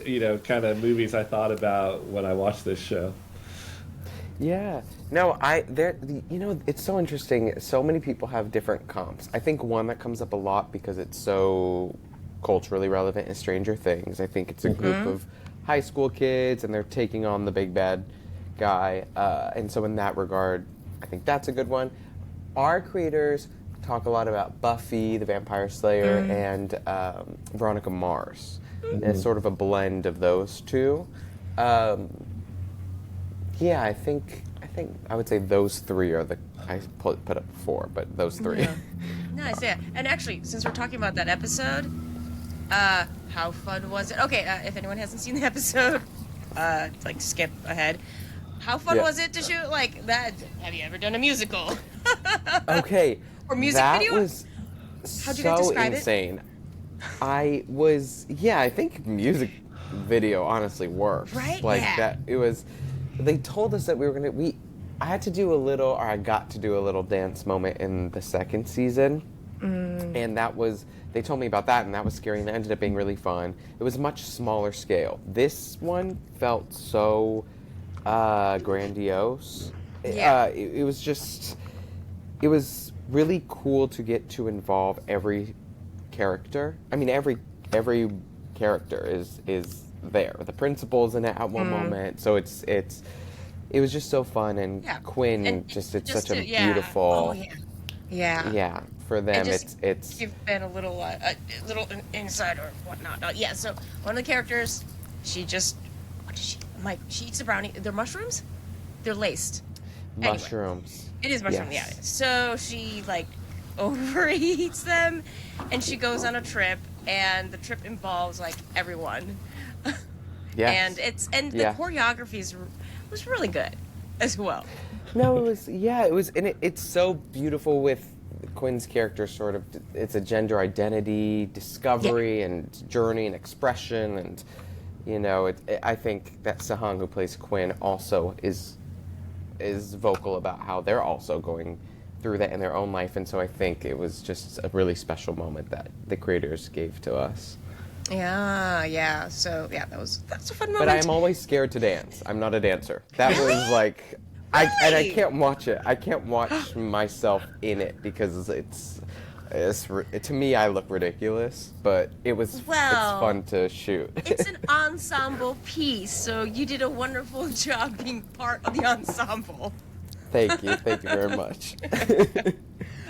kind of movies I thought about when I watched this show. Yeah. No, it's so interesting. So many people have different comps. I think one that comes up a lot because it's so culturally relevant is Stranger Things. I think it's a group of high school kids, and they're taking on the big bad guy. And so in that regard, I think that's a good one. Our creators talk a lot about Buffy, the Vampire Slayer, and Veronica Mars. And it's sort of a blend of those two. Yeah, I think I would say those three are I put up 4, but those 3. Yeah. Nice, yeah. And actually, since we're talking about that episode, how fun was it? Okay, if anyone hasn't seen the episode, skip ahead. How fun was it to shoot like that? Have you ever done a musical? Okay. Or music video? That was How'd you guys describe insane. I think music video honestly works. Right? That it was. They told us that I got to do a little dance moment in the second season. And they told me about that, and that was scary, and it ended up being really fun. It was much smaller scale. This one felt so grandiose. Yeah. It was really cool to get to involve every character. I mean, every character is there. The principal's in it at one moment, so it was just so fun, and Quinn it's such a beautiful. Oh, yeah. Yeah, for them it's. Give Ben a little insight or whatnot. Yeah, so one of the characters, she eats a brownie. They're mushrooms. They're laced. Mushrooms. Anyway, it is mushroom. Yes. Yeah. So she overeats them, and she goes on a trip, and the trip involves everyone. Yes. And the choreography was really good as well. No, it was, and it's so beautiful with Quinn's character. Sort of, it's a gender identity discovery and journey and expression, and I think that Sehung, who plays Quinn, also is vocal about how they're also going through that in their own life, and so I think it was just a really special moment that the creators gave to us. Yeah. So that's a fun moment. But I'm always scared to dance. I'm not a dancer. That was I can't watch it. I can't watch myself in it because to me I look ridiculous. But it's fun to shoot. It's an ensemble piece, so you did a wonderful job being part of the ensemble. Thank you very much.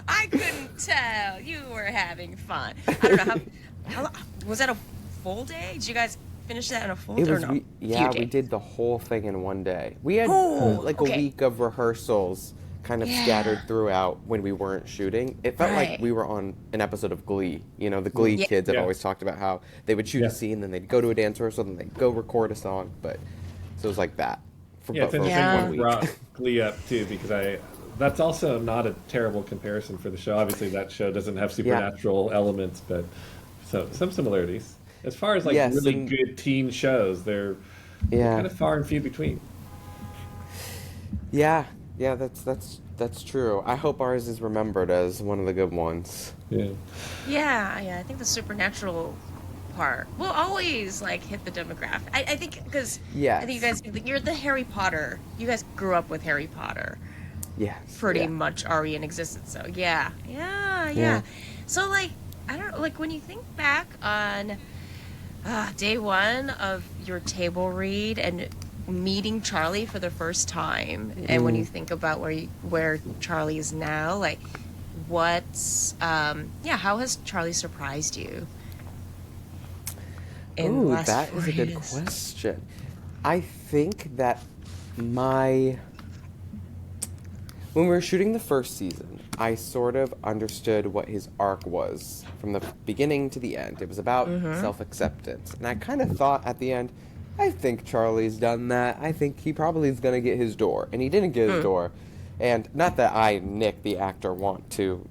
I couldn't tell you were having fun. I don't know how was that a full day? Did you guys finish that in a full day or no? We did the whole thing in one day. We had a week of rehearsals kind of scattered throughout when we weren't shooting. It felt like we were on an episode of Glee. The Glee kids have always talked about how they would shoot a scene, then they'd go to a dance rehearsal, then they'd go record a song. So it was like that. It's interesting you brought Glee up too, because that's also not a terrible comparison for the show. Obviously, that show doesn't have supernatural elements, but some similarities. As far as really good teen shows, they're kind of far and few between. Yeah, that's true. I hope ours is remembered as one of the good ones. Yeah. I think the supernatural part will always hit the demographic. I think because I think you guys, you're the Harry Potter. You guys grew up with Harry Potter. Yes. Pretty much already in existence. So yeah. So I don't know, when you think back on day one of your table read and meeting Charlie for the first time, and when you think about where Charlie is now, how has Charlie surprised you? That is a good question. I think that when we were shooting the first season, I sort of understood what his arc was from the beginning to the end. It was about self-acceptance. And I kind of thought at the end, I think Charlie's done that. I think he probably is going to get his door. And he didn't get his door. And not that I, Nick, the actor, want to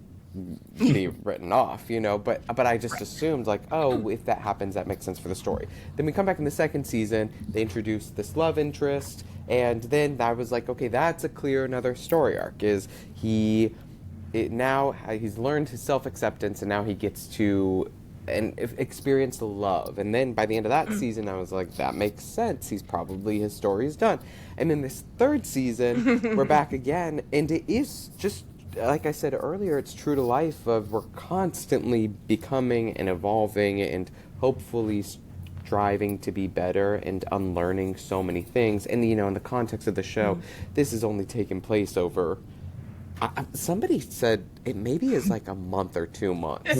be written off, you know, but I just assumed like, oh, if that happens, that makes sense for the story. Then we come back in the second season, they introduce this love interest, and then I was like, okay, that's a clear another story arc, is now he's learned his self-acceptance, and now he gets to experience love. And then by the end of that season, I was like, that makes sense. His story is done. And then this third season, we're back again, and it is just, like I said earlier, it's true to life of we're constantly becoming and evolving and hopefully striving to be better and unlearning so many things. And, you know, in the context of the show, this has only taken place over... somebody said it maybe is like a month or 2 months.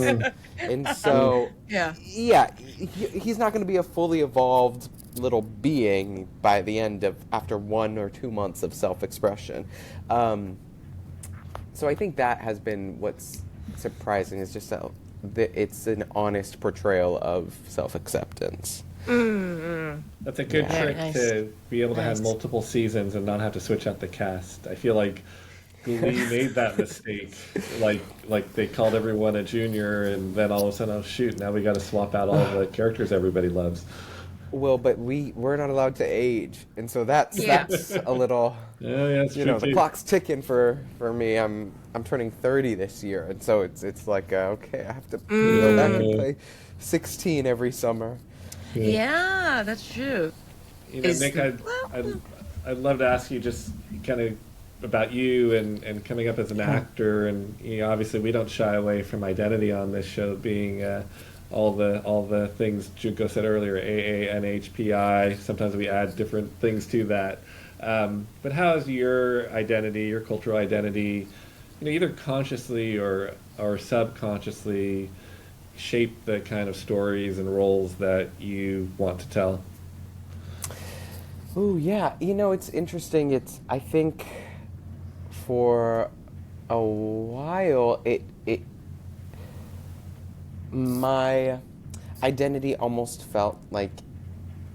And so, he's not going to be a fully evolved little being by the end of, after 1 or 2 months of self-expression. So I think that has been what's surprising, is just that it's an honest portrayal of self-acceptance. That's a good trick to be able to have multiple seasons and not have to switch out the cast. I feel like Glee made that mistake. Like they called everyone a junior, and then all of a sudden, oh shoot, now we got to swap out all the characters everybody loves. Well, but we're not allowed to age, and so that's a little. Yeah, that's true, the clock's ticking for me. I'm turning 30 this year, and so it's like okay, I have to go back and play 16 every summer. Yeah, that's true. You know, Nick, I'd love to ask you just kind of about you and coming up as an actor, and you know, obviously we don't shy away from identity on this show, being all the things Junko said earlier, AA, NHPI. Sometimes we add different things to that. But how has your identity, your cultural identity, you know, either consciously or subconsciously shaped the kind of stories and roles that you want to tell? Oh yeah, you know, it's interesting. I think for a while, my identity almost felt like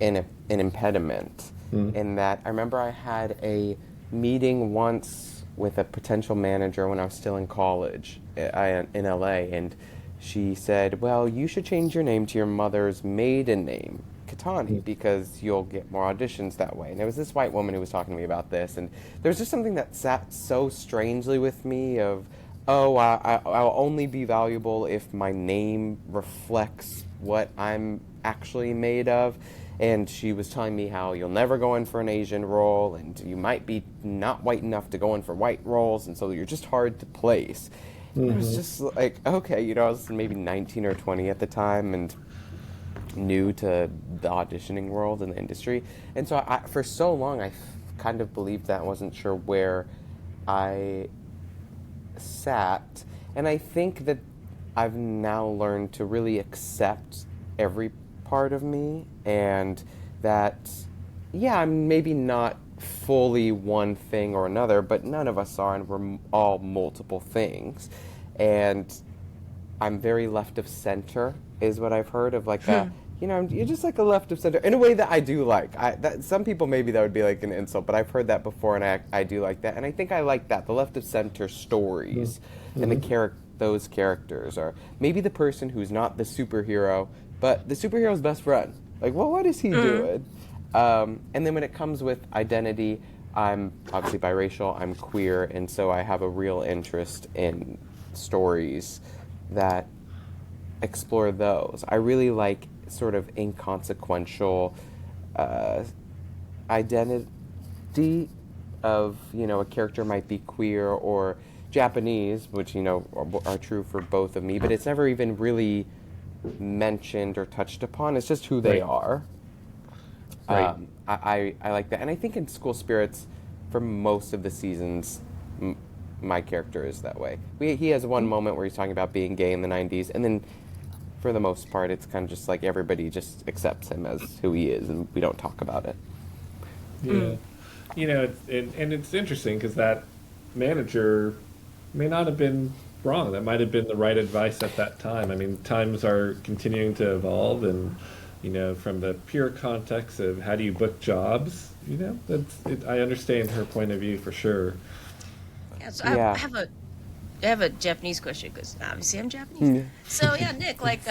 an impediment. In that, I remember I had a meeting once with a potential manager when I was still in college in LA, and she said, well, you should change your name to your mother's maiden name, Katani, because you'll get more auditions that way. And it was this white woman who was talking to me about this, and there was just something that sat so strangely with me of, I'll only be valuable if my name reflects what I'm actually made of. And she was telling me how you'll never go in for an Asian role, and you might be not white enough to go in for white roles, and so you're just hard to place. And it was just like, okay, you know, I was maybe 19 or 20 at the time, and new to the auditioning world and the industry. And so for so long, I kind of believed that. I wasn't sure where I sat. And I think that I've now learned to really accept every part of me, and that, yeah, I'm maybe not fully one thing or another, but none of us are, and we're all multiple things. And I'm very left of center, is what I've heard of, like you know, you're just like a left of center in a way that I do like. Some people maybe that would be like an insult, but I've heard that before, and I do like that, and I think I like that, the left of center stories, and those characters are maybe the person who's not the superhero, but the superhero's best friend. Like, well, what is he doing? And then when it comes with identity, I'm obviously biracial, I'm queer, and so I have a real interest in stories that explore those. I really like sort of inconsequential identity of, you know, a character might be queer or Japanese, which, you know, are true for both of me, but it's never even really mentioned or touched upon. It's just who they are. Right. I like that. And I think in School Spirits, for most of the seasons, my character is that way. He has one moment where he's talking about being gay in the 90s, and then for the most part, it's kind of just like everybody just accepts him as who he is, and we don't talk about it. Yeah. You know, it's interesting because that manager may not have been wrong. That might have been the right advice at that time. I mean, times are continuing to evolve, and, you know, from the pure context of how do you book jobs, you know, I understand her point of view for sure. Yeah, so I have I have a Japanese question because obviously I'm Japanese. Yeah. So yeah, Nick, like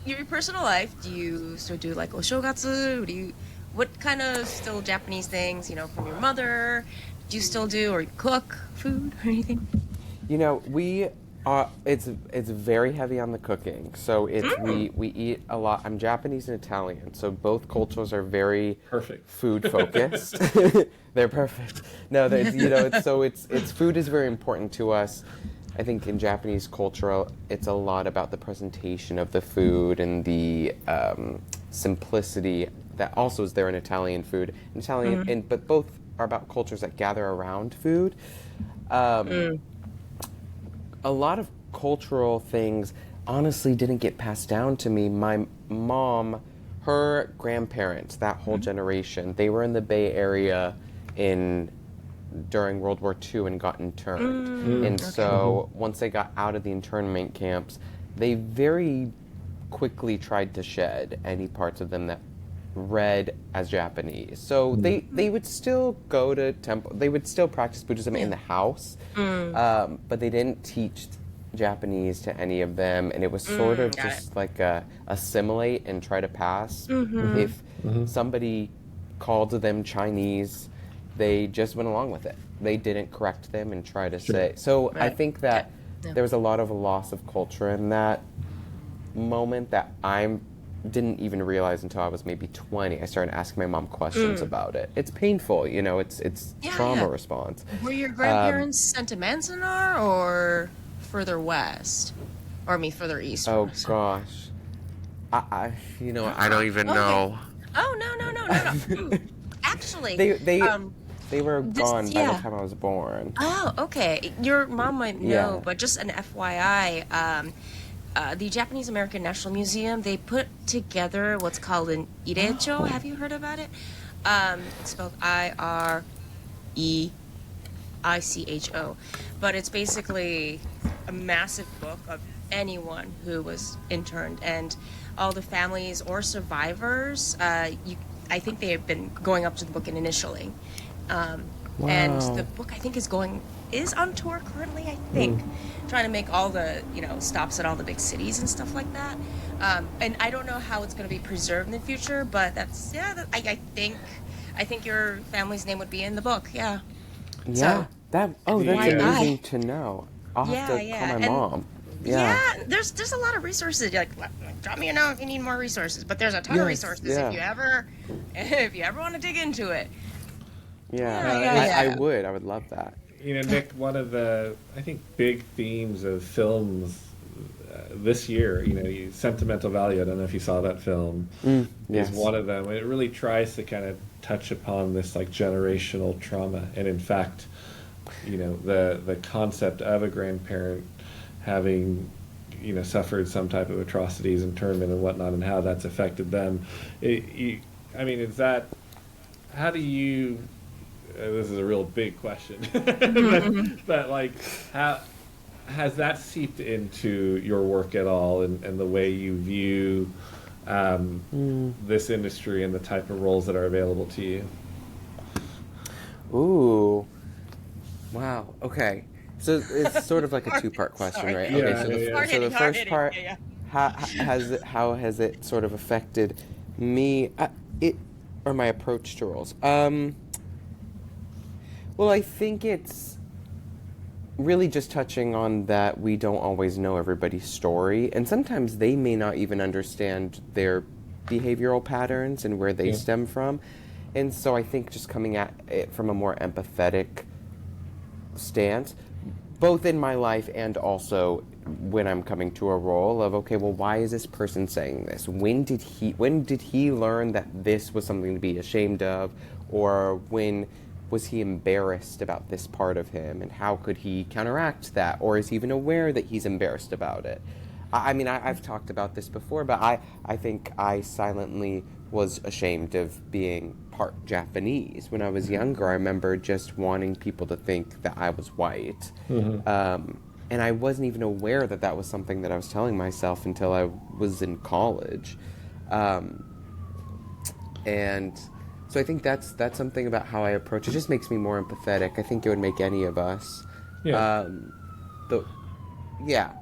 your personal life, do you still do like oshogatsu? What kind of still Japanese things, from your mother, do you still do, or you cook food or anything? We it's very heavy on the cooking. So we eat a lot. I'm Japanese and Italian, so both cultures are very perfect food focused. They're perfect. No, it's food is very important to us. I think in Japanese culture, it's a lot about the presentation of the food and the simplicity that also is there in Italian food. But both are about cultures that gather around food. A lot of cultural things honestly didn't get passed down to me. My mom, her grandparents, that whole generation, they were in the Bay Area during World War II and got interned. And so once they got out of the internment camps, they very quickly tried to shed any parts of them that read as Japanese. So they would still go to temple. They would still practice Buddhism in the house, but they didn't teach Japanese to any of them, and it was sort of just like assimilate and try to pass. If somebody called them Chinese, they just went along with it. They didn't correct them and try to say. So I think that there was a lot of a loss of culture in that moment that I didn't even realize until I was maybe 20. I started asking my mom questions about it. It's painful, it's trauma response. Were your grandparents sent to Manzanar or further west? Or further east? Oh gosh. I don't even know. Oh, no. Actually, they were gone by the time I was born. Oh, okay. Your mom might know, but just an FYI, the Japanese American National Museum, they put together what's called an irecho. Have you heard about it? It's spelled IREICHO. But it's basically a massive book of anyone who was interned, and all the families or survivors. I think they have been going up to the book and initialing. And the book, I think, is on tour currently, I think. Trying to make all the, stops at all the big cities and stuff like that. And I don't know how it's going to be preserved in the future, but that's, I think your family's name would be in the book, yeah. Yeah, So, that's amazing to know. I'll have to call my mom. Yeah, there's a lot of resources. Like, drop me a note if you need more resources. But there's a ton of resources if you ever want to dig into it. I would love that. Nick, one of the, I think, big themes of films this year, Sentimental Value, I don't know if you saw that film, is one of them. And it really tries to kind of touch upon this, like, generational trauma. And in fact, the concept of a grandparent having, suffered some type of atrocities, internment and whatnot, and how that's affected them. How do you... this is a real big question, but like, how has that seeped into your work at all, and the way you view this industry and the type of roles that are available to you? Ooh, wow. Okay, so it's sort of like a two-part question, right? Okay, so the first part, how has it sort of affected me, or my approach to roles? Well, I think it's really just touching on that we don't always know everybody's story, and sometimes they may not even understand their behavioral patterns and where they stem from. And so I think just coming at it from a more empathetic stance, both in my life and also when I'm coming to a role of, okay, well, why is this person saying this? When did he learn that this was something to be ashamed of, or when was he embarrassed about this part of him, and how could he counteract that? Or is he even aware that he's embarrassed about it? I've talked about this before, but I think I silently was ashamed of being part Japanese. When I was younger, I remember just wanting people to think that I was white. And I wasn't even aware that that was something that I was telling myself until I was in college. And so I think that's something about how I approach it. It just makes me more empathetic. I think it would make any of us. yeah.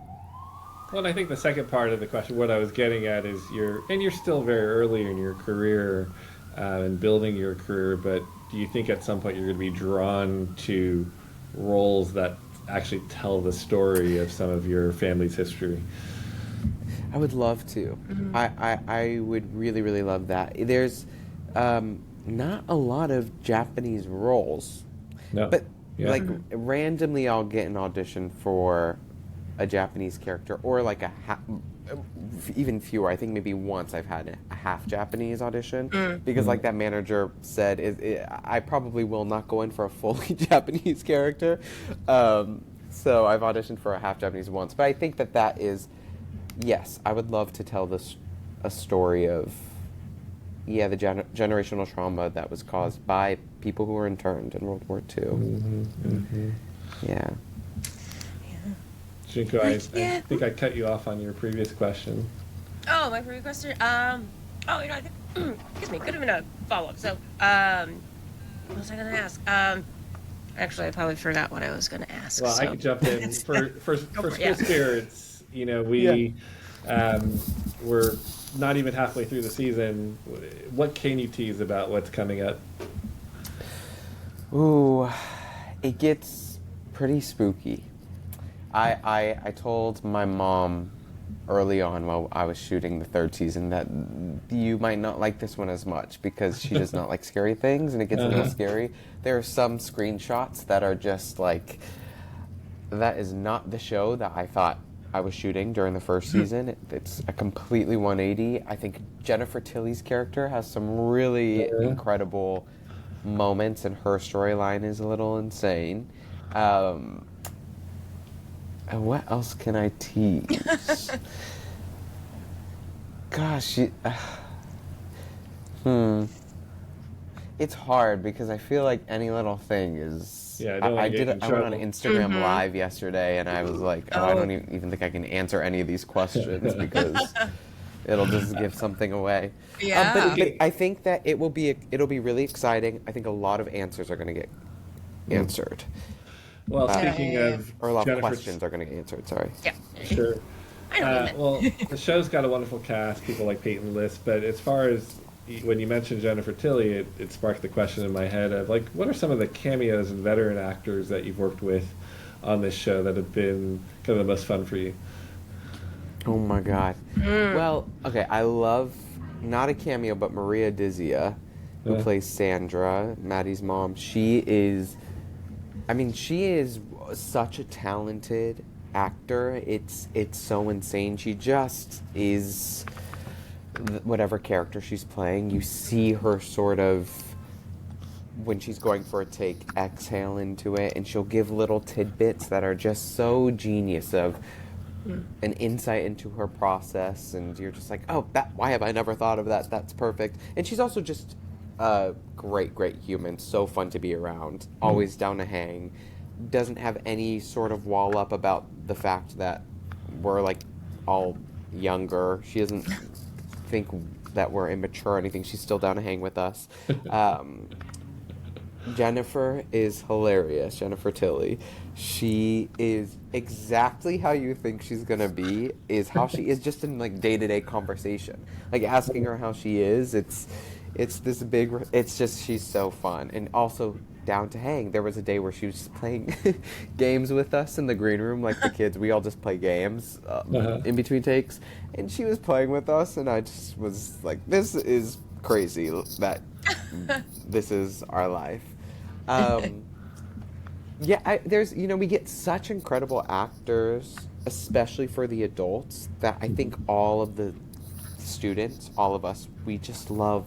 Well, and I think the second part of the question, what I was getting at, is you're still very early in your career and building your career, but do you think at some point you're going to be drawn to roles that actually tell the story of some of your family's history? I would love to. Mm-hmm. I would really, really love that. There's not a lot of Japanese roles. No. But, like, randomly I'll get an audition for a Japanese character, or, like, even fewer. I think maybe once I've had a half Japanese audition, because, like, that manager said, I probably will not go in for a fully Japanese character. So I've auditioned for a half Japanese once. But I think that is... Yes, I would love to tell a story of, the generational trauma that was caused by people who were interned in World War II. Mm-hmm, mm-hmm. Yeah. Junko, I think I cut you off on your previous question. Oh, my previous question? I think, excuse me, could have been a follow-up. So, what was I going to ask? Actually, I probably forgot what I was going to ask. Well, so. I could jump in. For School Spirits, we're not even halfway through the season. What can you tease about what's coming up? Ooh, it gets pretty spooky. I told my mom early on while I was shooting the third season that you might not like this one as much because she does not like scary things, and it gets a little scary. There are some screenshots that are just like, that is not the show that I thought I was shooting during the first season. It's a completely 180. I think Jennifer Tilly's character has some really incredible moments, and her storyline is a little insane. And what else can I tease? Gosh, it's hard because I feel like any little thing is... Yeah, I went on an Instagram Live yesterday, and I was like, I don't even think I can answer any of these questions because it'll just give something away. Yeah. But I think that it'll be really exciting. I think a lot of answers are going to get answered. Well, speaking of... Or a lot of questions are going to get answered, sorry. Yeah. Sure. Well, the show's got a wonderful cast, people like Peyton List, but as far as when you mentioned Jennifer Tilly, it sparked the question in my head of, like, what are some of the cameos and veteran actors that you've worked with on this show that have been kind of the most fun for you? Oh, my God. Well, okay, I love, not a cameo, but Maria Dizia, who plays Sandra, Maddie's mom. She is such a talented actor. It's so insane. She just is... whatever character she's playing, you see her sort of, when she's going for a take, exhale into it, and she'll give little tidbits that are just so genius of an insight into her process, and you're just like, why have I never thought of that? That's perfect. And she's also just a great human, so fun to be around, always down to hang, doesn't have any sort of wall up about the fact that we're like all younger. She doesn't think that we're immature or anything. She's still down to hang with us. Jennifer is hilarious. Jennifer Tilly. She is exactly how you think she's gonna be, is how she is just in like day-to-day conversation. Like asking her how she is, it's this big, it's just, she's so fun. And also down to hang. There was a day where she was playing games with us in the green room, like the kids. We all just play games in between takes, and she was playing with us, and I just was like, this is crazy that this is our life. There's, we get such incredible actors, especially for the adults, that I think all of the students, all of us, we just love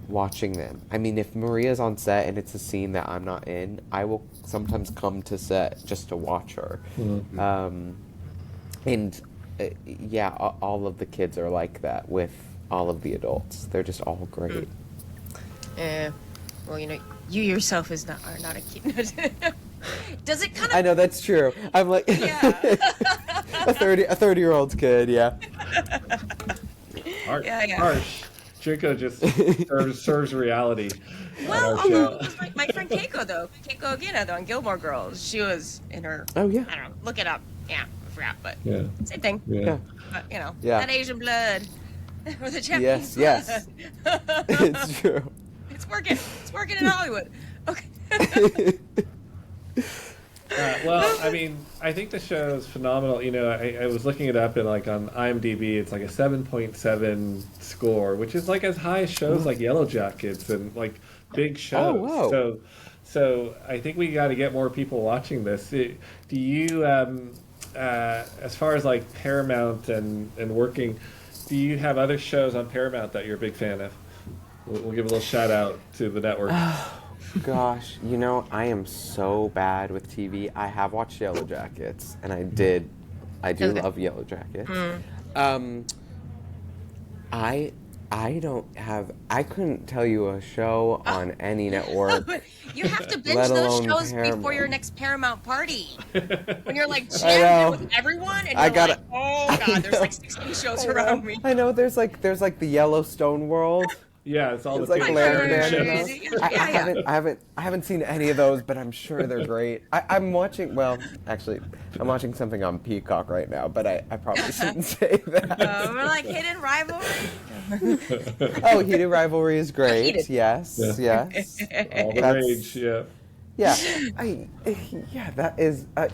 watching them. I mean, if Maria's on set and it's a scene that I'm not in, I will sometimes come to set just to watch her. All of the kids are like that with all of the adults. They're just all great. Well, you yourself are not a kid. Does it kind of... I know, that's true. I'm like a 30-year-old kid, yeah. Harsh. Junko just serves reality. Well, my friend Keiko, though. Keiko Ogina, though, on Gilmore Girls. She was in her... Oh, yeah. I don't know. Look it up. Yeah, I forgot, but same thing. Yeah. But, that Asian blood. Or the Japanese yes. blood. It's true. It's working. It's working in Hollywood. Okay. Well, I mean, I think the show is phenomenal. I was looking it up, and like on IMDb, it's like a 7.7 score, which is like as high as shows like Yellow Jackets and like big shows. Oh, whoa. So I think we got to get more people watching this. Do you, as far as like Paramount and working, do you have other shows on Paramount that you're a big fan of? We'll give a little shout out to the network. Gosh, I am so bad with TV. I have watched Yellow Jackets, and I do love Yellow Jackets. I couldn't tell you a show on any network. You have to binge those shows before your next Paramount party. When you're like jammed in with everyone, and you're like, oh god, there's like 16 shows around me. I know there's like the Yellowstone world. Yeah, it's all it's the like I haven't seen any of those, but I'm sure they're great. I'm watching something on Peacock right now, but I probably shouldn't say that. We're like Hidden Rivalry. Oh, Heated Rivalry is great. Yes. All the rage, Yeah, that is. I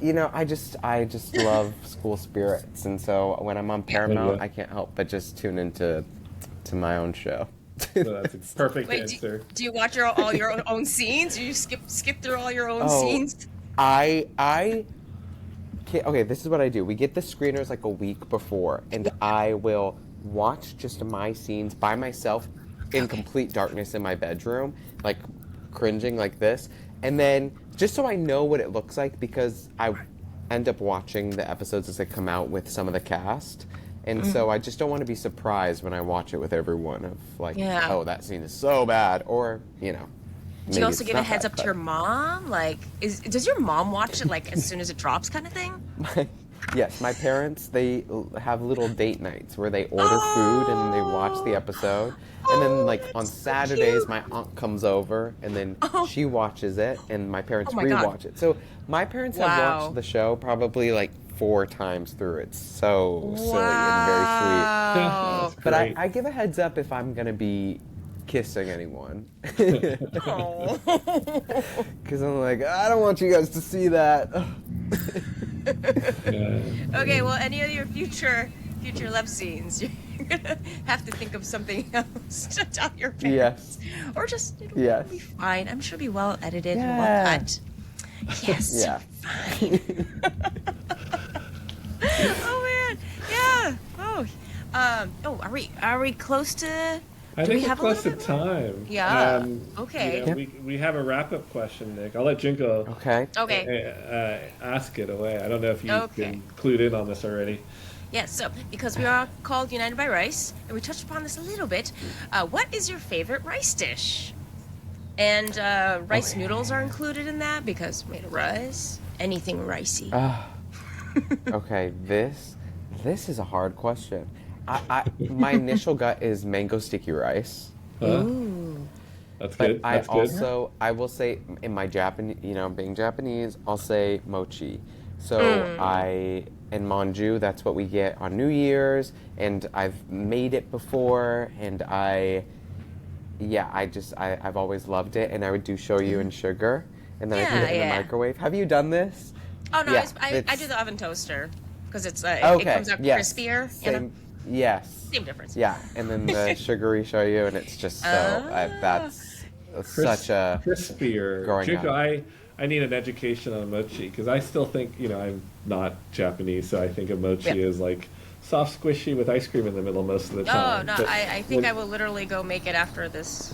just love school spirits, and so when I'm on Paramount, I can't help but just tune into my own show. So that's a perfect answer. Do you watch all your own scenes? Do you skip through all your own scenes? I can't. Okay, this is what I do. We get the screeners like a week before, and I will watch just my scenes by myself in complete darkness in my bedroom, like cringing like this, and then just so I know what it looks like, because I end up watching the episodes as they come out with some of the cast. And so I just don't want to be surprised when I watch it with everyone of like, oh, that scene is so bad, or Do you also give a heads up to your mom? Like, does your mom watch it like as soon as it drops, kind of thing? Yes, my parents, they have little date nights where they order food and they watch the episode. And then like on Saturdays, my aunt comes over and then she watches it, and my parents rewatch it. So my parents have watched the show probably like 4 times through. It's so silly and very sweet. But I give a heads up if I'm gonna be kissing anyone. Because I'm like, I don't want you guys to see that. Okay, well, any of your future love scenes, you're gonna have to think of something else to tell your parents. Yes. Or just it'll be fine. I'm sure it'll be well edited and well cut. Yes. Yeah. Fine. Oh man. Yeah. Are we close to? I think we're close to time. Yeah. Okay. We have a wrap-up question, Nick. I'll let Junko ask it away. I don't know if you've been clued in on this already. Yes, so because we are called United by Rice, and we touched upon this a little bit, what is your favorite rice dish? And rice noodles are included in that because made of rice. Anything ricey. Okay, this is a hard question. My initial gut is mango sticky rice. Ooh. That's good. But I will say in my Japanese, being Japanese, I'll say mochi. So in manju, that's what we get on New Year's, and I've made it before, and I've always loved it, and I would do shoyu and sugar, and then I put it in the microwave. Have you done this? Oh no, I do the oven toaster because it's it comes out crispier. Same. Yes. Same difference. Yeah, and then the sugary shoyu, and it's just that's such a crispier. Junko, I need an education on mochi because I still think I'm not Japanese, so I think of mochi as like soft, squishy with ice cream in the middle most of the time. Oh no, I think I will literally go make it after this.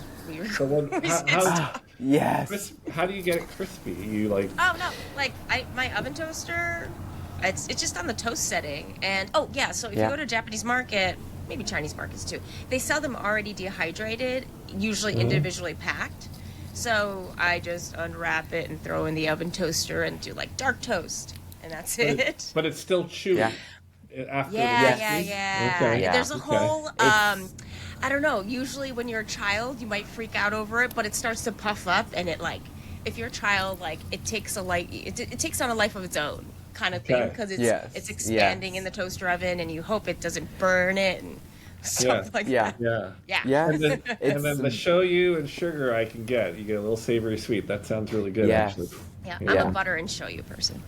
Yes. How do you get it crispy? You like? Oh no, like my oven toaster. It's just on the toast setting, and so if you go to a Japanese market, maybe Chinese markets too, they sell them already dehydrated, usually individually packed. So I just unwrap it and throw in the oven toaster and do like dark toast, and that's it. But it's still chewy. Yeah. Okay. There's a whole I don't know. Usually when you're a child, you might freak out over it, but it starts to puff up, and it like, if you're a child, like it takes it takes on a life of its own kind of thing, because it's expanding in the toaster oven, and you hope it doesn't burn it and stuff like that. Yeah. And then the shoyu and sugar I can get. You get a little savory sweet. That sounds really good, actually. Yeah, I'm a butter and shoyu person.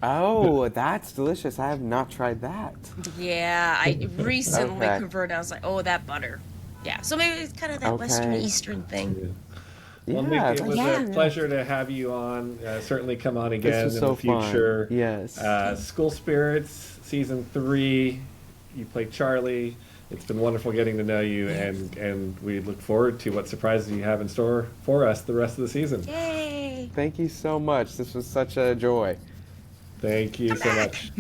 Oh, that's delicious. I have not tried that. Yeah, I recently converted. I was like, oh, that butter. Yeah, so maybe it's kind of that Western Eastern thing. Well, Nick, it was a pleasure to have you on. Certainly come on again in the future. Fun. Yes. School Spirits, Season 3. You played Charlie. It's been wonderful getting to know you, and we look forward to what surprises you have in store for us the rest of the season. Yay! Thank you so much. This was such a joy. Thank you so much.